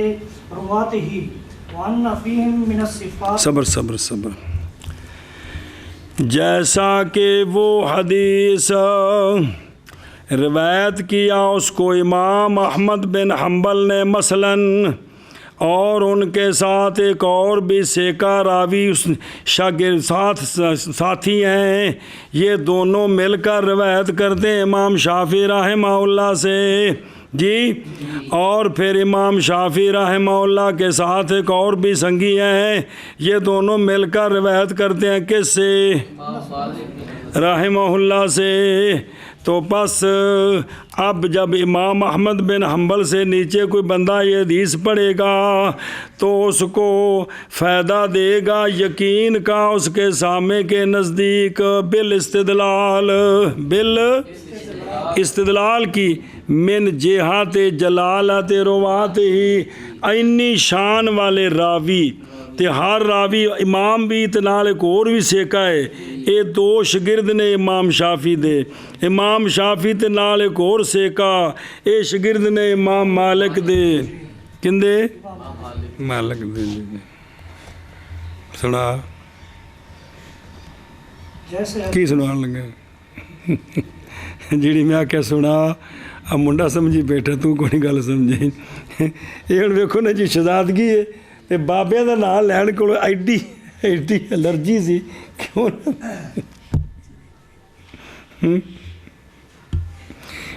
رواته وأن فيهم من الصفات صبر صبر صبر جیسا کہ وہ حدیث روایت کیا اس کو امام احمد بن حنبل نے مثلاً، اور ان کے ساتھ ایک اور بھی سیکا راوی اس شاگرد ساتھی ہیں، یہ دونوں مل کر روایت کرتے ہیں امام شافعی رحمہ اللہ سے جی، اور پھر امام شافعی رحمہ اللہ کے ساتھ ایک اور بھی سنگی ہیں، یہ دونوں مل کر روایت کرتے ہیں کس سے؟ رحمہ اللہ سے۔ تو بس اب جب امام احمد بن حنبل سے نیچے کوئی بندہ یہ حدیث پڑھے گا تو اس کو فائدہ دے گا یقین کا اس کے سامنے کے نزدیک استدلال کی من جہات جلالت روات ہی، اینی شان والے راوی تے ہر راوی امام بھی تے نال ایک اور بھی سیکا ہے، یہ دو شگرد نے امام شافعی دے، امام شافعی تے نال ایک اور سیکا، اے شگرد نے امام مالک دے، کندے مالک دے سنا کی سنان لگا جیڑی میں آکھیا سنا اب منڈا سمجھی بیٹھا تو کوئی گل سمجھی، یہ ہن ویکھو نا جی شہزادگی ہے تے بابے دا نام لین کول ایڈی الرجی سی کیوں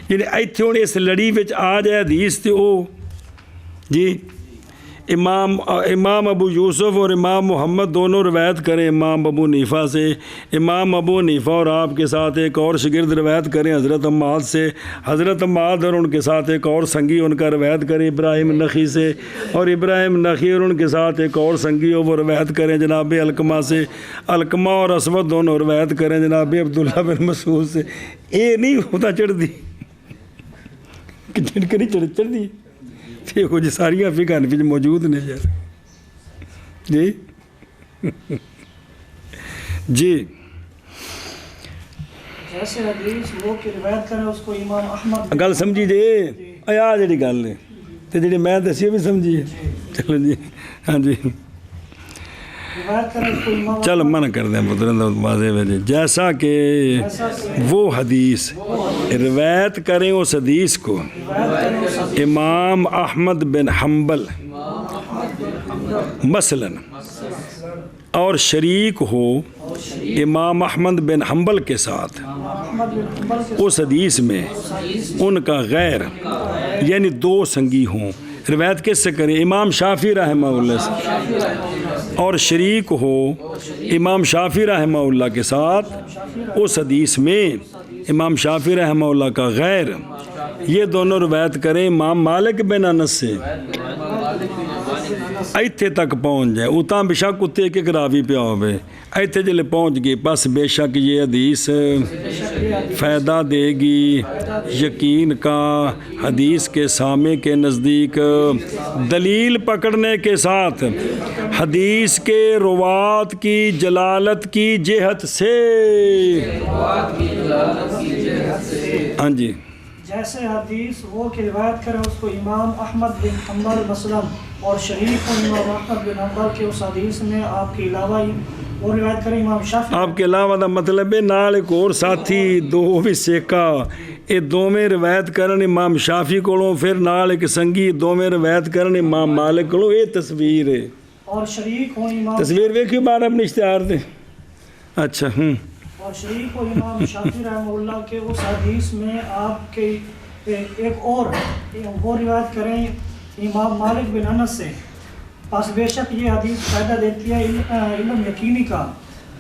یعنی ایتھے ہن اس لڑی وچ آ جائے حدیث تے او جی امام ابو یوسف اور امام محمد دونوں روایت کریں امام ابو حنیفہ سے، امام ابو حنیفہ اور آپ کے ساتھ ایک اور شگرد روایت کریں حضرت عماد سے، حضرت عماد اور ان کے ساتھ ایک اور سنگی ان کا روایت کریں ابراہیم نخعی سے، اور ابراہیم نخعی اور ان کے ساتھ ایک اور سنگی ہو وہ روایت کریں جناب علقمہ سے، علقمہ اور اسود دونوں روایت کریں جناب عبداللہ بن مسعود سے۔ یہ نہیں ہوتا چڑھ دی کہ جھڑکری چڑھ دی دیکھو جی ساریاں فقہ حنفی موجود نے یار جی جی جیسے حدیث وہ کی روایت کرے اس کو امام احمد گل سمجھی جی آ جڑی گل ہے تو جڑی میں دسی بھی سمجھی ہے چلو جی ہاں جی روایت کرے اس کو امام چلو منع کر دیں پترن واضح ہے جی جیسا کہ وہ حدیث روایت کریں اس حدیث کو امام احمد بن حنبل مثلا اور شریک ہو امام احمد بن حنبل کے ساتھ اس حدیث میں ان کا غیر یعنی دو سنگی ہوں، روایت کس سے کریں؟ امام شافعی رحمہ اللہ سے، اور شریک ہو امام شافعی رحمہ اللہ کے ساتھ اس حدیث میں امام شافعی رحمہ اللہ کا غیر، یہ دونوں روایت کریں امام مالک بن انس سے، ایتھے تک پہنچ جائے اتاں بے شک اتنے ایک ایک راوی پہ ہوئے، ایتھے جلے پہنچ گئی بس بے شک یہ حدیث فائدہ دے گی یقین کا، حدیث کے سامع کے نزدیک دلیل پکڑنے کے ساتھ حدیث کے روات کی جلالت کی جہت سے، ہاں جی جیسے حدیث وہ کی روایت کرے اس کو امام احمد بن حنبل مثلا اور شریک امام احمد بن حنبل کے اس حدیث میں آپ کے علاوہ وہ روایت کرے امام شافعی، آپ کے علاوہ دا مطلب ہے نال ایک اور ساتھی دو بھی سیکا، یہ دوویں روایت کرن امام شافعی کولوں، پھر نال ایک سنگی دوویں روایت کرن امام مالک کولوں، یہ تصویر ہے اور شریک ہوں امام تصویر ویکھیو بار اپنے اشتہار دے اچھا اور شریک و امام شافعی رحمہ اللہ کے اس حدیث میں آپ کے ایک اور وہ روایت کریں امام مالک بن انس سے، پس بے شک یہ حدیث فائدہ دیتی ہے علم یقینی کا،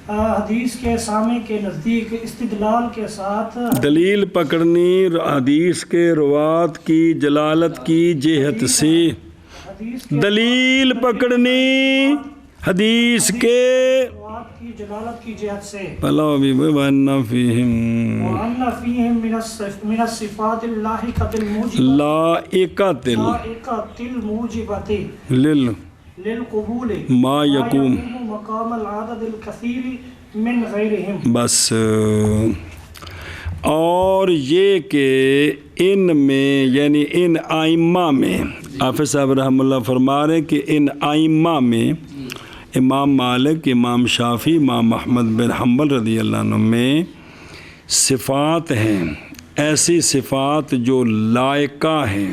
حدیث کے سامع کے نزدیک استدلال کے ساتھ دلیل پکڑنی حدیث کے روات کی جلالت کی جہت سے، دلیل پکڑنی حدیث کے روات کی جلالت کی جہت سے، پلا بھی وَأَنَّ فِيهِمْ وَأَنَّ فِيهِمْ مِنَ الصِّفَاتِ اللَّائِقَةِ الْمُوجِبَةِ لَائِقَةِ الْمُوجِبَةِ لِلْقُبُولِ ما يقوم مقام العدد الكثير من غيرهم۔ بس اور یہ کہ ان میں یعنی ان ائمہ میں حافظ صاحب رحمہ اللہ فرما رہے کہ ان ائمہ میں امام مالک، امام شافعی، امام احمد بن حنبل رضی اللہ عنہ میں صفات ہیں، ایسی صفات جو لائقہ ہیں،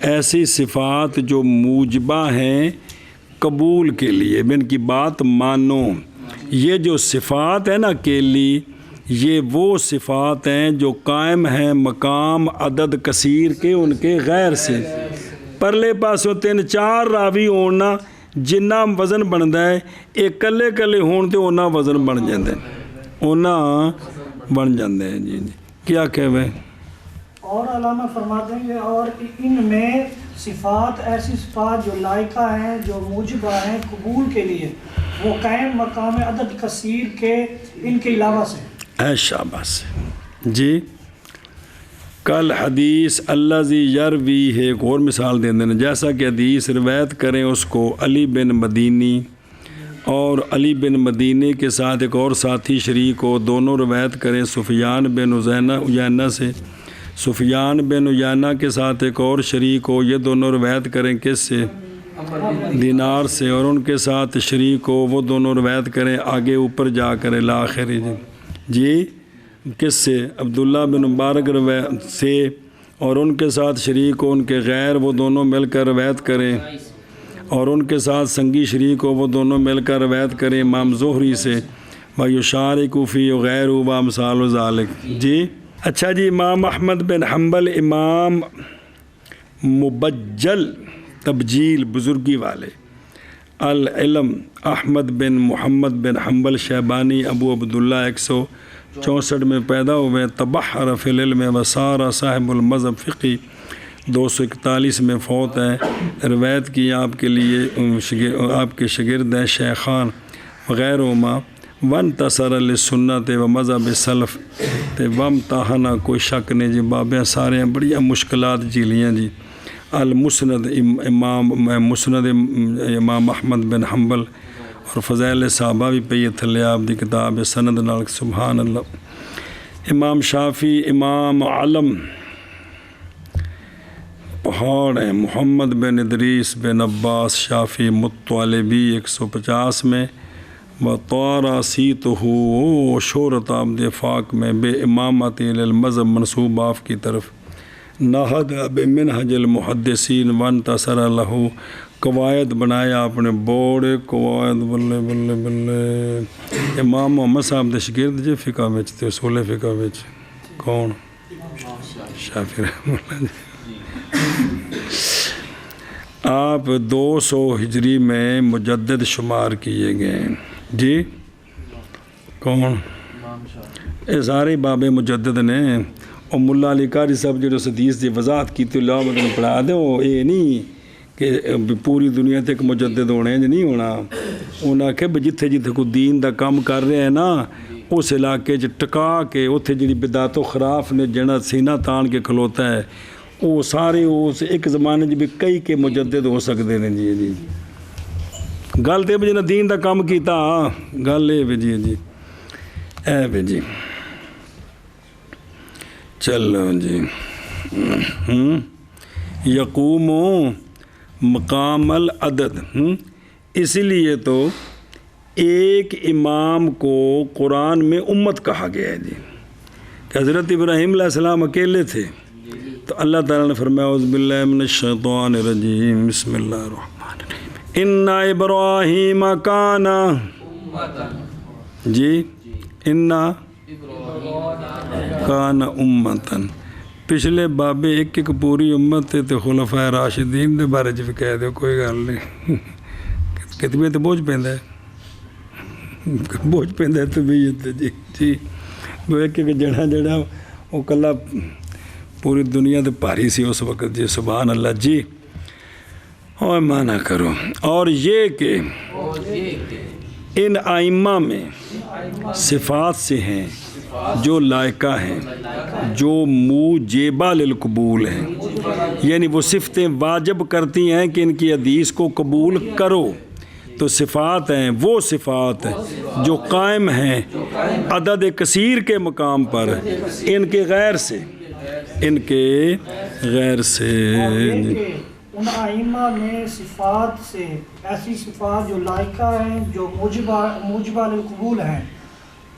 ایسی صفات جو موجبہ ہیں قبول کے لیے، ان کی بات مانو۔ یہ جو صفات ہیں نا کیلی، یہ وہ صفات ہیں جو قائم ہیں مقام عدد کثیر کے ان کے غیر سے۔ پرلے پاسوں 3-4 راوی ہونا جنہ وزن بنتا ہے، ایک کلے کلے ہون تے اونا وزن بن جاندے ہیں، اونا بن جاندے ہیں۔ جی کیا کہوے؟ اور علامہ فرماتے ہیں کہ اور ان میں صفات ایسی صفات جو لائقہ ہیں، جو موجبہ ہیں قبول کے لیے، وہ قائم مقام عدد کثیر کے ان کے علاوہ سے۔ اے شاباش جی۔ کل حدیث الذی یروی ہے، ایک اور مثال دے دیں، جیسا کہ حدیث روایت کریں اس کو علی بن مدینی، اور علی بن مدینی کے ساتھ ایک اور ساتھی شریک ہو، دونوں روایت کریں سفیان بن عیینہ سے، سفیان بن عیینہ کے ساتھ ایک اور شریک ہو، یہ دونوں روایت کریں کس سے؟ دینار سے، اور ان کے ساتھ شریک ہو وہ دونوں روایت کریں آگے اوپر جا کر الاخر جی کس سے؟ عبداللہ بن مبارک روایت سے، اور ان کے ساتھ شریک ہو ان کے غیر وہ دونوں مل کر روایت کریں، اور ان کے ساتھ سنگی شریک ہو وہ دونوں مل کر روایت کریں امام زہری سے، وَيُشَارِكُ فِي غَيْرُ وَأَمْثَالُ ذَلِكَ جی۔ اچھا جی، امام احمد بن حنبل، امام مبجل تبجیل بزرگی والے، العلم احمد بن محمد بن حنبل شیبانی ابو عبداللہ 164 میں پیدا ہوئے، تبحر فی العلم وصار صاحب المذہب فقی، 241 میں فوت ہیں۔ روایت کی آپ کے لیے آپ کے شاگرد ہیں شیخان وغیرہما، وانتصر للسنت و مذہب سلف وامتحنا، کوئی شک نہیں جی، بابیاں سارے ہیں بڑیاں مشکلات جیلیاں جی۔ المسند مسند امام احمد بن حنبل، اور فضائل صحابہ بھی پئی تھلے آپ دی کتاب سند نال، سبحان اللہ۔ امام شافعی، امام علم پہاڑ ہیں، محمد بن ادریس بن عباس شافعی مطالبی 150 میں، وطارا سیتہو، شہرت عبد فاق میں بے امامت المذہب منصوب آپ کی طرف، نہد بمنہج المحدثین وانتصر لہو، قواعد بنایا آپ نے بوڑے قواعد، بلے بلے بلے۔ امام محمد صاحب دے شاگرد جی فقہ وچ تے اصول فقہ وچ کون؟ شافعی رحمہ اللہ جی۔ آپ 200 ہجری میں مجدد شمار کیے گئے ہیں جی۔ کون؟ یہ سارے باب مجدد نے، اور ملا علی قاری صاحب جو حدیث دی وضاحت کی تو اللہ مدن پڑھا دے، یہ نہیں کہ پوری دنیا تے ایک مجدد ہونے نہیں ہونا، انہاں کہ جتھے جتھے کوئی دین دا کام کر رہے ہیں نا، اس علاقے ٹکا کے اتھے جڑی بدعت و خراف نے جنا سینہ تان کے کھلوتا ہے، وہ سارے اس ایک زمانے بھی کئی کے مجدد ہو سکتے ہیں جی۔ جی گل تے جنہیں دین دا کام کیتا، گل اے جی جی اے جی۔ چلو جی، یقوم مقام العدد، اس لیے تو ایک امام کو قرآن میں امت کہا گیا ہے جی، کہ حضرت ابراہیم علیہ السلام اکیلے تھے تو اللہ تعالیٰ نے فرمایا اعوذ باللہ من الشیطان الرجیم بسم اللہ الرحمن الرحیم ان ابراہیم کان جی، ان کان امتن، پچھلے بابے ایک ایک پوری امت تھے تو خلفائے راشدین دے بارے بھی کہہ دو، کوئی گل نہیں، کتنے تو بوجھ پہندا ہے، بوجھ پہندا ہے طبیعت جی جی، وہ ایک ایک جڑا وہ کلا پوری دنیا تے بھاری سی اس وقت جی، سبحان اللہ جی۔ اور مانا کرو، اور یہ کہ ان ائمہ میں صفات سے ہیں جو لائقہ ہیں، جو موجبہ للقبول ہیں، یعنی وہ صفتیں واجب کرتی ہیں کہ ان کی حدیث کو قبول کرو، تو صفات ہیں وہ صفات جو قائم ہیں عدد کثیر کے مقام پر ان کے غیر سے اور یہ کہ ان ائمہ نے صفات سے ایسی صفات جو لائقہ ہیں جو موجبہ للقبول ہیں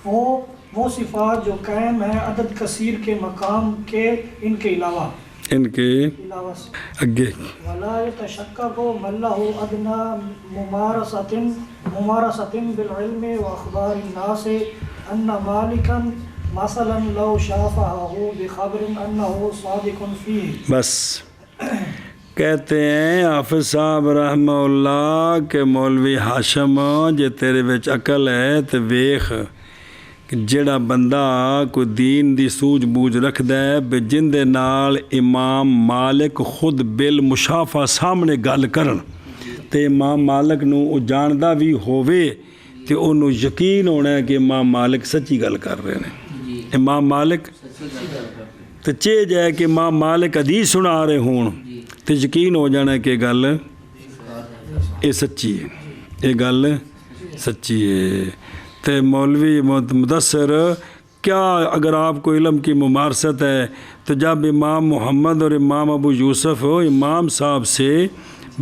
وہ صفات جو قائم ہیں عدد کثیر کے مقام کے ان کے علاوہ سے اگے ولا يتشکک من له ادنى ممارسة بالعلم واخبار الناس ان مالکا مثلا لو شافعه بخبر انه صادق فيه. بس کہتے ہیں حافظ صاحب رحمہ اللہ کہ مولوی ہاشم جے تیرے وچ عقل ہے تے ویخ کہ جڑا بندہ کوئی دین دی سوجھ بوجھ رکھدا ہے بے جن دے نال امام مالک خود بالمشافہ سامنے گل کرن تے امام مالک نو او جاندا بھی ہووے تے انہوں یقین ہونا ہے کہ امام مالک سچی گل کر رہے ہیں. امام مالک تے چے جائے کہ امام مالک حدیث سنا رہے ہون تے یقین ہو جانا ہے کہ گل یہ سچی ہے, یہ گل سچی ہے. تے مولوی مدثر کیا اگر آپ کو علم کی ممارست ہے تو جب امام محمد اور امام ابو یوسف امام صاحب سے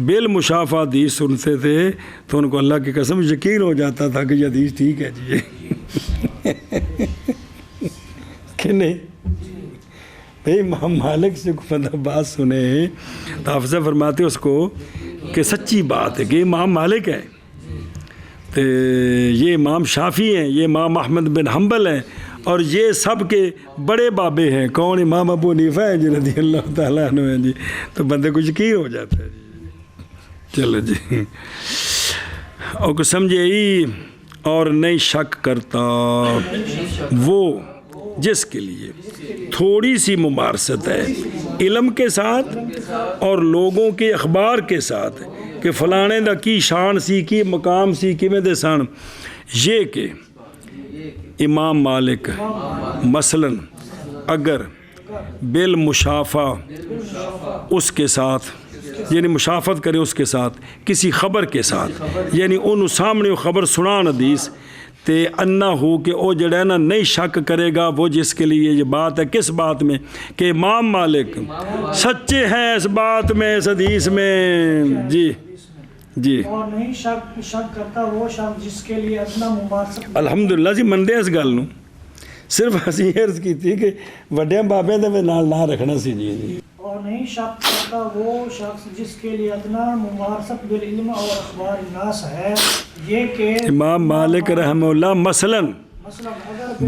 بالمشافہ حدیث سنتے تھے تو ان کو اللہ کی قسم یقین ہو جاتا تھا کہ یہ حدیث ٹھیک ہے جی کہ نہیں بھئی امام مالک سے کوئی بندہ بات سنے تو حافظ فرماتے اس کو کہ سچی بات ہے کہ امام مالک ہے تو یہ امام شافعی ہیں, یہ امام احمد بن حنبل ہیں اور یہ سب کے بڑے بابے ہیں. کون؟ امام ابو حنیفہ ہیں جی رضی اللہ تعالیٰ عنہ ہیں جی. تو بندے کو یقین ہو جاتا ہے جی. چلو جی اور کو سمجھے ہی اور نہیں شک کرتا وہ جس کے لیے تھوڑی سی ممارست ہے علم کے ساتھ اور لوگوں کے اخبار کے ساتھ کہ فلانے دا کی شان سی کی مقام سی کیویں دے سن. یہ کہ امام مالک مثلاً اگر بالمشافہ اس کے ساتھ یعنی مشافت کرے اس کے ساتھ کسی خبر کے ساتھ یعنی انہوں سامنے خبر سنان حدیث تے انا ہو کہ او جڑا ہے نا نہیں شک کرے گا وہ جس کے لیے یہ بات ہے. کس بات میں؟ کہ امام مالک سچے ہیں اس بات میں اس حدیث میں جی جی اور نہیں شک کرتا وہ شخص جس کے لیے ادنا ممارست. الحمدللہ جی منڈے اس گل نو صرف اسی عرض کی تھی کہ وڈیاں بابے دے نال نہ رکھنا سی جی. اور نہیں شک کرتا وہ شخص جس کے لیے ادنا ممارست بالعلم اور اخبار الناس ہے. یہ کہ امام مالک رحمہ اللہ مثلاً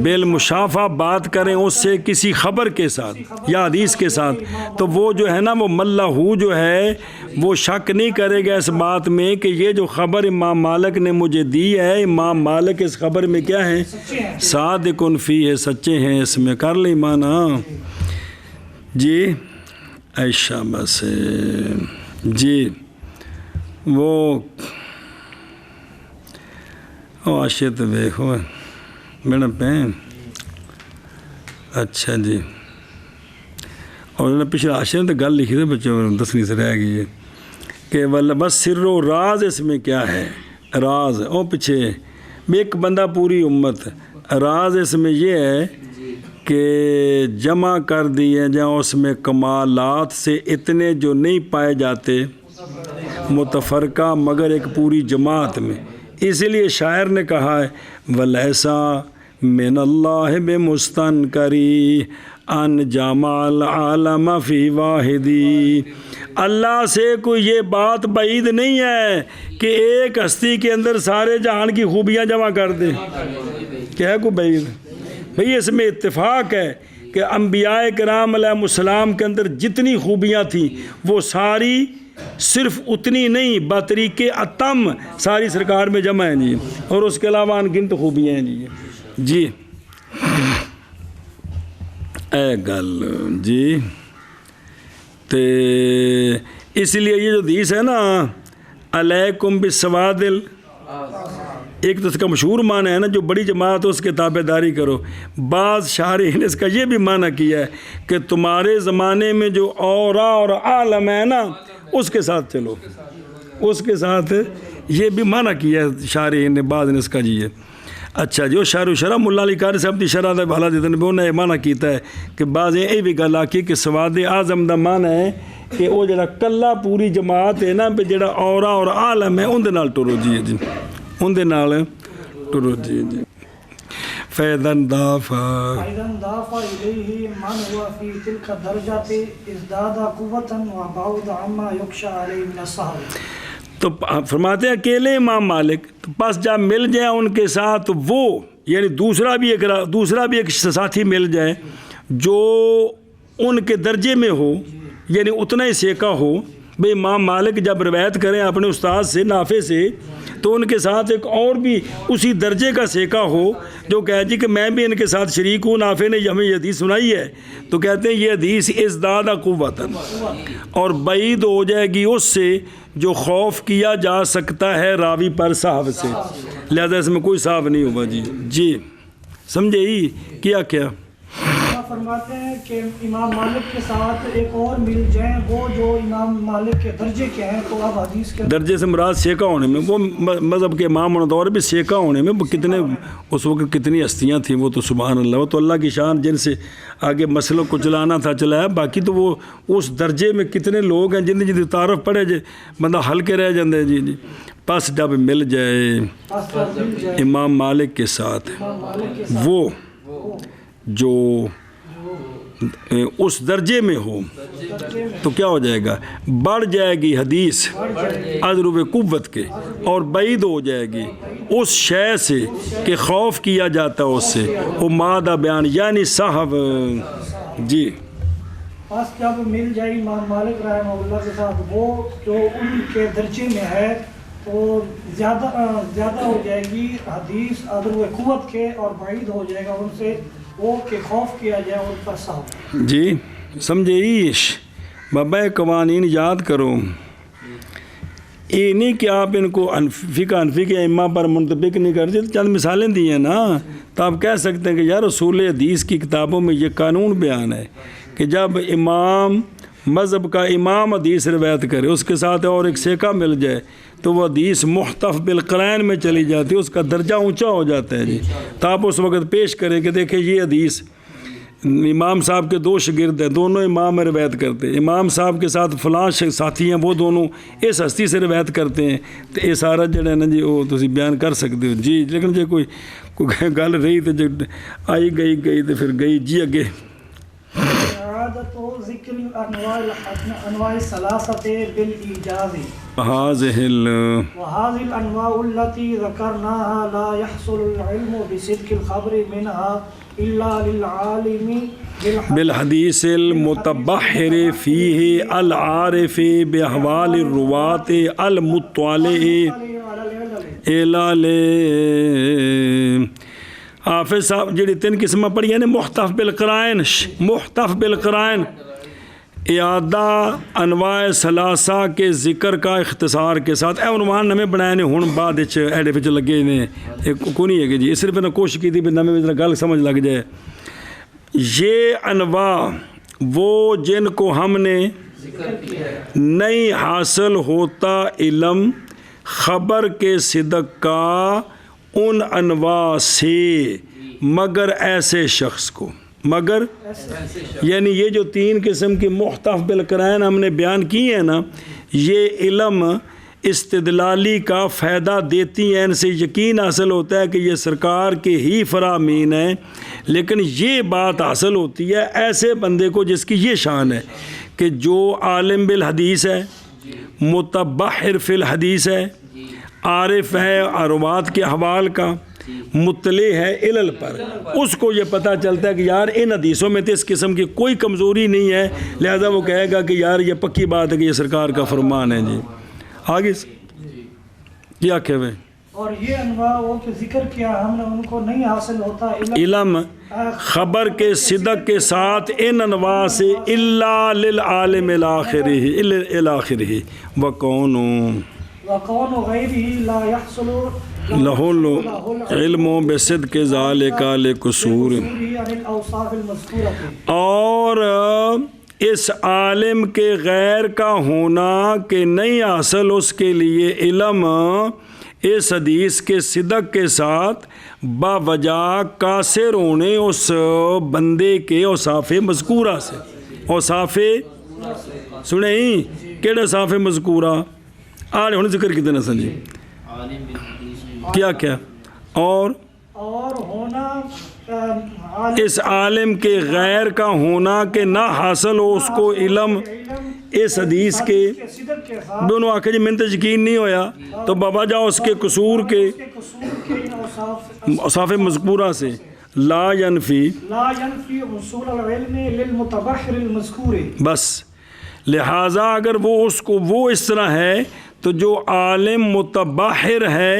بالمشافہ بات کریں اس سے کسی خبر کے ساتھ یا حدیث کے ساتھ تو وہ جو ہے نا وہ ملہو جو ہے وہ شک نہیں کرے گا اس بات میں کہ یہ جو خبر امام مالک نے مجھے دی ہے امام مالک اس خبر میں کیا ہے صادق فی ہے سچے ہیں اس میں. کر لیں مانا جی ایشا بس جی وہ عاشت دیکھو میڈم پین اچھا جی اور پچھلے عاشر تو گل لکھی تھی بچوں دسویں سے رہ گئی ہے کہ بس سر و راز اس میں کیا ہے راز او پیچھے ایک بندہ پوری امت راز اس میں یہ ہے کہ جمع کر دیے جہاں اس میں کمالات سے اتنے جو نہیں پائے جاتے متفرقہ مگر ایک پوری جماعت میں. اسی لیے شاعر نے کہا ہے وَلَيْسَ مِنَ اللَّهِ بِمُسْتَنْكَرِ ان جامع العالم فی واحدی. اللہ سے کوئی یہ بات بعید نہیں ہے کہ ایک ہستی کے اندر سارے جہان کی خوبیاں جمع کر دے. کیا ہے کوئی بعید؟ بھئی اس میں اتفاق ہے کہ انبیاء کرام علیہ السلام کے اندر جتنی خوبیاں تھیں وہ ساری صرف اتنی نہیں بطریق اتم ساری سرکار میں جمع ہیں جی اور اس کے علاوہ انگنت خوبیاں ہیں جی. جی اے گل جی تے اس لیے یہ جو حدیث ہے نا علیکم بالسوادل ایک تو اس کا مشہور معنی ہے نا جو بڑی جماعت اس کے تابع داری کرو. بعض شارحین نے اس کا یہ بھی معنی کیا ہے کہ تمہارے زمانے میں جو اورا اور عالم ہے نا اس کے ساتھ چلو اس کے ساتھ یہ بھی معنی کیا ہے شارحین نے بعد نے اس کا جی ہے اچھا جو شرح و شرح ملا علی قاری صاحب دی شرح دا حالات جتنے بھی انہیں معنی کیتا ہے کہ بعض یہ بھی گل آکی کہ سواد اعظم دا معنی ہے کہ وہ جڑا کلا پوری جماعت ہے نا پہ جڑا اورا اور عالم ہے ان دے نال ٹرو جی جی ان دے نال ٹرو جی جی فیدن دافع الیہ من ہوا فی تلک درجات ازداد قوتا وبعد عما یخشى علیہ من الصحابہ. تو فرماتے ہیں اکیلے امام مالک تو پس جب مل جائے ان کے ساتھ وہ یعنی دوسرا بھی ایک ساتھی مل جائے جو ان کے درجے میں ہو یعنی اتنا ہی سیکا ہو. بھئی امام مالک جب روایت کریں اپنے استاد سے نافع سے تو ان کے ساتھ ایک اور بھی اسی درجے کا سیکا ہو جو کہہ جی کہ میں بھی ان کے ساتھ شریک ہوں. نافع نے ہمیں یہ حدیث سنائی ہے تو کہتے ہیں یہ حدیث ازداد قوتاً اور بعید ہو جائے گی اس سے جو خوف کیا جا سکتا ہے راوی پر صاحب سے. لہذا اس میں کوئی صاحب نہیں ہوگا جی جی سمجھے ہی کیا کیا فرماتے ہیں کہ امام مالک کے ساتھ ایک اور مل جائیں وہ جو امام مالک کے درجے کے ہیں تو اب حدیث کے درجے سے مراد سیکا ہونے میں وہ مذہب کے امام ہونے دور بھی سیکا ہونے میں وہ کتنے اس وقت کتنی ہستیاں تھیں وہ تو سبحان اللہ وہ تو اللہ کی شان جن سے آگے مسئلوں کو چلانا تھا چلایا. باقی تو وہ اس درجے میں کتنے لوگ ہیں جن جن تعارف پڑے جے بندہ ہلکے رہ جاندے جی جی. پس جب مل جائے امام مالک کے ساتھ وہ جو اس درجے میں ہو تو کیا ہو جائے گا بڑھ جائے گی حدیث عذرب قوت کے اور بعید ہو جائے گی اس شے سے کہ خوف کیا جاتا ہے اس سے وہ مادہ بیان یعنی صاحب جی. پس جب مل جائے امام مالک رحمہ اللہ کے ساتھ وہ جو ان کے درجے میں ہے تو زیادہ ہو جائے گی حدیث عذرب قوت کے اور بعید ہو جائے گا ان سے وہ کہ خوف کیا جائے ان پر صاحب. جی سمجھے عیش بابا قوانین یاد کرو یہ نہیں کہ آپ ان کو فقہ حنفی کے ائمہ پر منطبق نہیں کرتے. چند مثالیں دی ہیں نا تو آپ کہہ سکتے ہیں کہ یار اصول حدیث کی کتابوں میں یہ قانون بیان ہے کہ جب امام مذہب کا امام حدیث روایت کرے اس کے ساتھ اور ایک سیکا مل جائے تو وہ حدیث محتف بالقرائن میں چلی جاتی ہے اس کا درجہ اونچا ہو جاتا ہے جی. تو آپ اس وقت پیش کریں کہ دیکھیں یہ حدیث امام صاحب کے دو شاگرد ہیں دونوں امام روایت کرتے ہیں امام صاحب کے ساتھ فلاں ساتھی ہیں وہ دونوں اس ہستی سے روایت کرتے ہیں تو یہ سارا جڑا ہے نا جی وہ تسی بیان کر سکتے ہو جی. لیکن جی کوئی گل رہی تو آئی گئی تو پھر گئی جی اگے. ذکر انواع ثلاثه بالايجاز هذه وهذه الانواع التي ذكرناها لا يحصل العلم بصدق الخبر منها الا للعالم بالحديث المتبحر فيه العارف باحوال الرواة المطلع الى حافظ صاحب جڑی تین قسمیں پڑھی ہیں محتف بالقرائن اعادہ انواع ثلاثہ کے ذکر کا اختصار کے ساتھ اے عنوان نمیں بنائے نے ہن بعد ایڈے وچ لگے نے کو نہیں ہے کہ جی صرف نے کوشش کی تھی بھی نمیں وچ گل سمجھ لگ جائے. یہ انواع وہ جن کو ہم نے نہیں حاصل ہوتا علم خبر کے صدق کا ان انواع سے مگر ایسے شخص کو مگر یعنی یہ جو تین قسم کی محتف بالقرائن ہم نے بیان کی ہیں نا یہ علم استدلالی کا فائدہ دیتی ہیں ان سے یقین حاصل ہوتا ہے کہ یہ سرکار کے ہی فرامین ہیں. لیکن یہ بات حاصل ہوتی ہے ایسے بندے کو جس کی یہ شان ہے کہ جو عالم بالحدیث ہے متبحر فی الحدیث ہے عارف ہے عروات کے احوال کا مطلع ہے علل پر اس کو یہ پتہ چلتا ہے کہ یار ان حدیثوں میں تو اس قسم کی کوئی کمزوری نہیں ہے لہذا وہ کہے گا کہ یار یہ پکی بات ہے کہ یہ سرکار کا فرمان ہے. جی آگے کیا کہے اور یہ انواع وہ کہ ذکر کیا ہم نے ان کو نہیں حاصل ہوتا علم خبر کے صدق کے ساتھ ان انواع سے الا للعالم الاخرہ وقون غیرہ لا يحصل لہ علم بصدق ذالک لقصور. اور اس عالم کے غیر کا ہونا کہ نہیں حاصل اس کے لیے علم اس حدیث کے صدق کے ساتھ باوجہ قاصر ہونے اس بندے کے اوصاف مذکورہ سے. اوصاف سنیں کیڑے اوصاف مذکورہ آج ہوں ذکر کتنے نہ سنجی کیا کیا اور ہونا اس عالم کے غیر کا ہونا کہ نہ حاصل ہو اس کو علم اس حدیث کے صدق کے ساتھ دونوں آخر جی میں تو یقین نہیں ہویا تو بابا جاؤ اس کے قصور کے قصور کے اوصاف مذکورہ سے لا ینفی لا ينفي حصول العلم للمتبحر المذکور. بس لہٰذا اگر وہ اس طرح ہے تو جو عالم متباحر ہے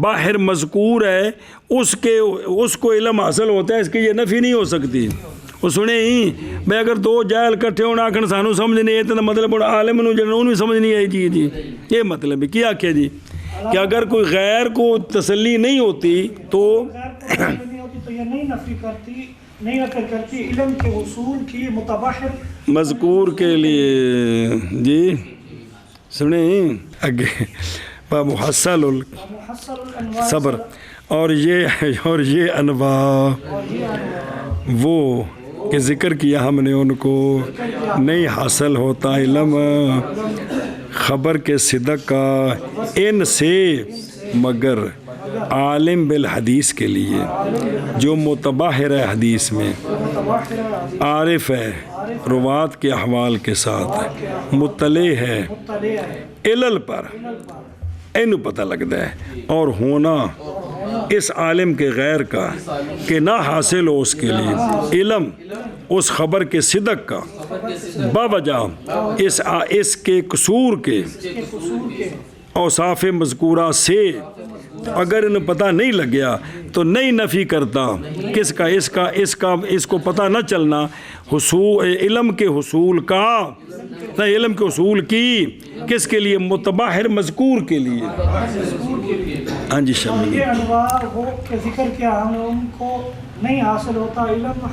باہر مذکور ہے اس کو علم حاصل ہوتا ہے. اس کی یہ نفی نہیں ہو سکتی. وہ سنے ہی میں اگر دو جاہل کٹھے ہونا آخر سانو سمجھ نہیں اتنا مطلب عالم نو جنہوں بھی سمجھ نہیں آئی جی یہ مطلب ہے کیا کیا جی کہ اگر کوئی غیر کو تسلی نہیں ہوتی تو تو یہ نہیں نفی کرتی نہیں نقل کرتی علم کے حصول کی متبحر مذکور کے لیے جی سنیں اگے محصل محصل الانواع صبر اور یہ انواع وہ کہ ذکر کیا ہم نے ان کو نہیں حاصل ہوتا علم خبر کے صدق کا ان سے مگر عالم بالحدیث کے لیے جو متباحر ہے حدیث میں عارف ہے روات کے احوال کے ساتھ مطلع ہے علل پر اینو پتہ لگتا ہے اور ہونا اس عالم کے غیر کا کہ نہ حاصل ہو اس کے لیے علم اس خبر کے صدق کا باوجہ اس کے قصور کے اوصاف مذکورہ سے اگر انہیں پتہ نہیں لگیا تو نہیں نفی کرتا کس کا اس کو پتہ نہ چلنا علم کے حصول کا نہ علم کے حصول کی کس کے لیے متباحر مذکور کے لیے. ہاں جی شامل یہ انواع وہ کہ ذکر کیا ہم نے ان کو نہیں حاصل ہوتا علم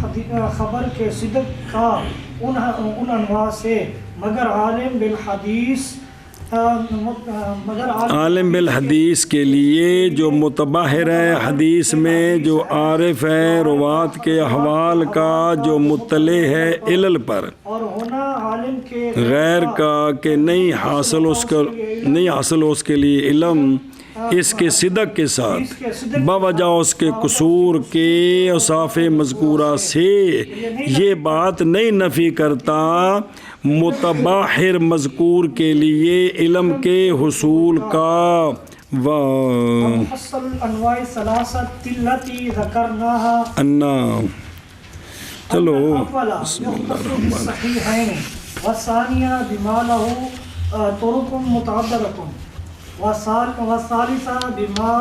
خبر کے صدق کا ان انواع سے مگر عالم بالحدیث عالم بالحدیث کے لیے جو متباحر ہے حدیث میں جو عارف ہے روات کے احوال کا جو مطلع ہے علل پر اور ہونا عالم کے غیر کا کہ نہیں حاصل ہو اس کے لیے علم اس کے صدق کے ساتھ باوجہ اس کے قصور کے اوصاف مذکورہ سے یہ بات نہیں نفی کرتا متباحر مذکور کے لیے علم کے حصول کا محصل الانواع ثلاثه التي ذكرناها انا چلو بسم اللہ الرحمن الرحیم والثانیہ بما له طرق متعددة والثالثہ بما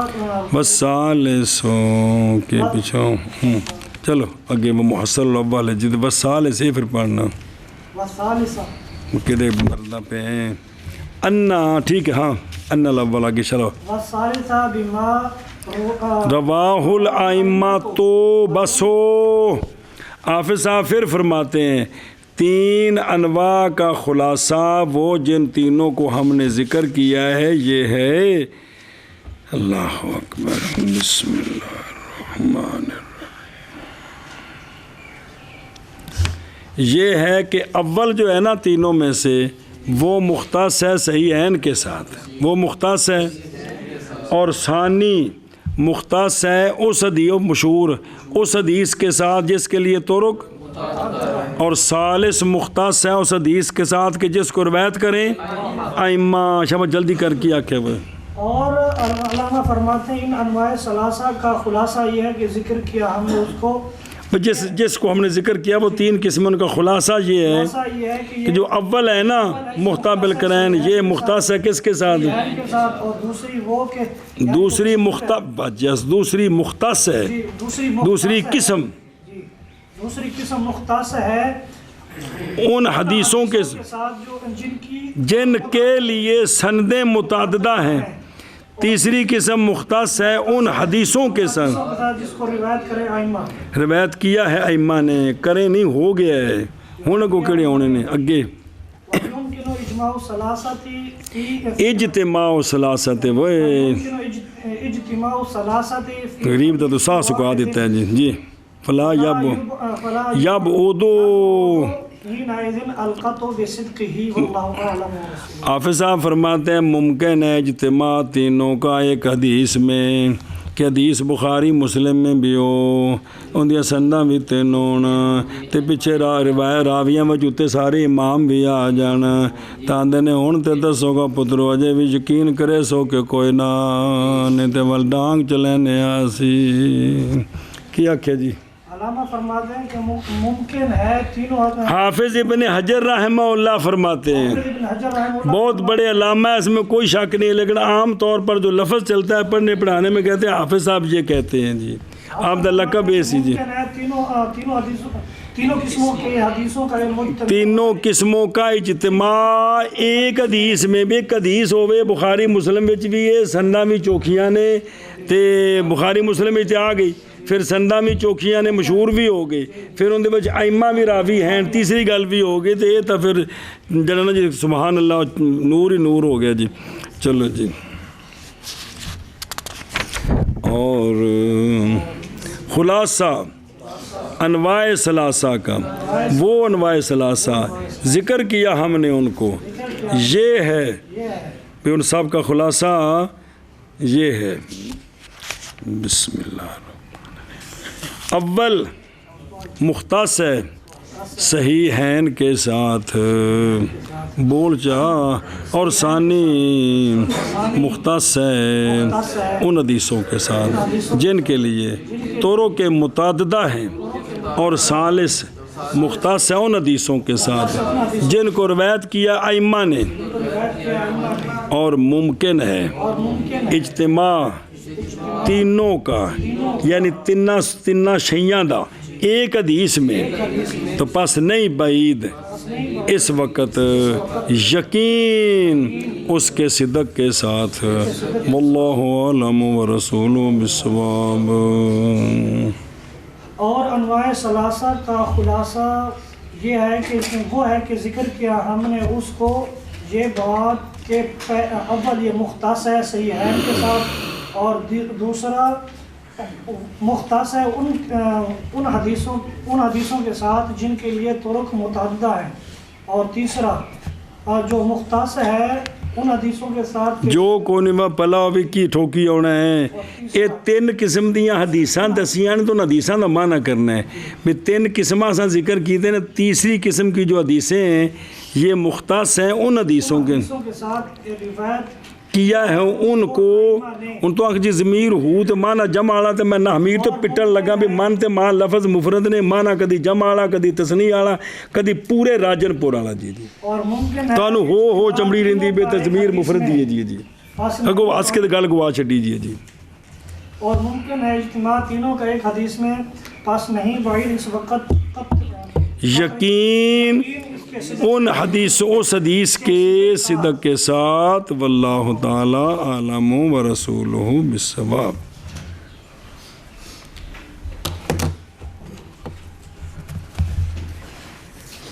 والثالثوں کے پیچھوں چلو آگے وہ محصل الاول ہے جد والثالث سے پھر پڑھنا والثالثہ کدے مردہ پہ ہیں انا ٹھیک ہے ہاں انا الاول آگے چلو والثالثہ بما رواہ الائمہ تو بسو حافظ صاحب پھر فرماتے ہیں تین انواع کا خلاصہ وہ جن تینوں کو ہم نے ذکر کیا ہے یہ ہے اللہ اکبر بسم اللہ الرحمن الرحیم یہ ہے کہ اول جو ہے نا تینوں میں سے وہ مختص ہے صحیح عین کے ساتھ وہ مختص ہے اور ثانی مختص ہے اس حدیث مشہور اس حدیث کے ساتھ جس کے لیے طرق اور ثالث مختص ہے اس حدیث کے ساتھ کہ جس کو روایت کریں ائمہ شبہ جلدی کر کے آکھے ہوئے. اور علامہ فرماتے ہیں ان انواع ثلاثہ کا خلاصہ یہ ہے کہ ذکر کیا ہم نے اس کو جس کو ہم نے ذکر کیا وہ تین قسم کا خلاصہ یہ ہے کہ جو اول ہے نا مختبل کرین یہ مختص ہے کس کے ساتھ اور دوسری وہ کہ دوسری مختص ہے دوسری قسم مختص ہے ان حدیثوں کے ساتھ جن کے لیے سندیں متعددہ ہیں. تیسری قسم مختص ہے ان حدیثوں کے ساتھ جس کو روایت کرے ائمہ روایت کیا ہے ائمہ نے کرے نہیں ہو گیا ہے ہن کو کہڑے ہونے نے اگے ويمكن إجماع ثلاثة في اجتماع ثلاثت وہ ويمكن اجتماع ثلاثة في غریب تو سا سکا دیتا ہے جی فلا یب اودو حينئذ القطع بصدقه والله أعلم ورسوله. حافظ صاحب فرماتے ہیں ممکن ہے اجتماع تینوں کا ایک حدیث میں کہ حدیث بخاری مسلم میں بھی ہو ان دیا سنداں بھی تینوں تے پیچھے راویاں وچ تے سارے امام بھی آ جان تاندے نے ہن تے دسو گا پترو اجے بھی یقین کرے سو کہ کوئی نہ نے تے ول ڈانگ چلینے آسی کی آکھے جی علامہ فرماتے ہیں کہ ممکن ہے تینوں حافظ ابن حجر رحمہ اللہ فرماتے ہیں ابن حجر رحمہ اللہ بہت بڑے علامہ ہے اس میں کوئی شک نہیں ہے لیکن عام طور پر جو لفظ چلتا ہے پڑھنے پڑھانے میں کہتے ہیں حافظ صاحب یہ کہتے ہیں جی آپ دا لقب ایسی جی ممکن ہے تینوں قسموں کے حدیثوں کا مجتمع تینوں قسموں کا اجتماع ایک حدیث میں بھی ایک حدیث ہوئے بخاری مسلم وچ بھی ہے سنداں بھی چوکھیاں نے تے بخاری مسلم وچ آ گئی پھر سنداں بھی چوکھیاں نے مشہور بھی ہو گئی پھر ان دے وچ ائمہ بھی راوی ہیں تیسری گل بھی ہو گئی تے یہ تو پھر جڑا نا جی سبحان اللہ نور ہی نور ہو گیا جی چلو جی اور خلاصہ انواع ثلاثہ کا وہ انواع ثلاثہ ذکر کیا ہم نے ان کو یہ ہے کہ ان سب کا خلاصہ یہ ہے بسم اللہ اول مختص ہے صحیحین کے ساتھ بول چاہ اور ثانی مختص ہے ان حدیثوں کے ساتھ جن کے لیے طرق کے متعددہ ہیں اور ثالث مختص ہے ان حدیثوں کے ساتھ جن کو روایت کیا ائمہ نے اور ممکن ہے اجتماع تینوں کا یعنی تینہ شیاں دا ایک حدیث میں تو پس نہیں بعید اس وقت یقین اس کے صدق کے ساتھ واللہ عالم ورسولہ بالصواب. اور انواع ثلاثہ کا خلاصہ یہ ہے کہ وہ ہے کہ ذکر کیا ہم نے اس کو یہ بات کہ اول یہ مختص ہے صحیحین کے ساتھ اور دوسرا مختص ہے ان حدیثوں کے ساتھ جن کے لیے طرق متعددہ ہیں اور تیسرا جو مختص ہے ان حدیثوں کے ساتھ جو کوئی میں پلا بھی کی ٹھوکی ہونا ہے یہ تین قسم دیاں حدیثاں دسیاں تو حدیثاں دا معنی کرنا ہے بھی تین قسمہ سے ذکر کیتے ہیں تیسری قسم کی جو حدیثیں ہیں یہ مختص ہیں ان حدیثوں کے ساتھ روایت کیا ہے ان کو ان تو آنکھ جی ضمیر ہو تو مانا جمع آلا تو میں نحمیر تو پٹن لگا بھی مان تے مان لفظ مفرد نے مانا کدی جمع آلا کدی تسنی آلا کدی پورے راجن پور آلا جی جی اور ممکن ہے تانو ہو چمڑی رہندی بے ضمیر مفرد دیئے جی جی اگو اس کے گل گوا چھٹی جی جی اور ممکن ہے اجتماع تینوں کا ایک حدیث میں پاس نہیں بعید اس وقت یقین ان حدیث اس حدیث کے صدق کے ساتھ واللہ تعالی عالم ورسولہ بالصواب.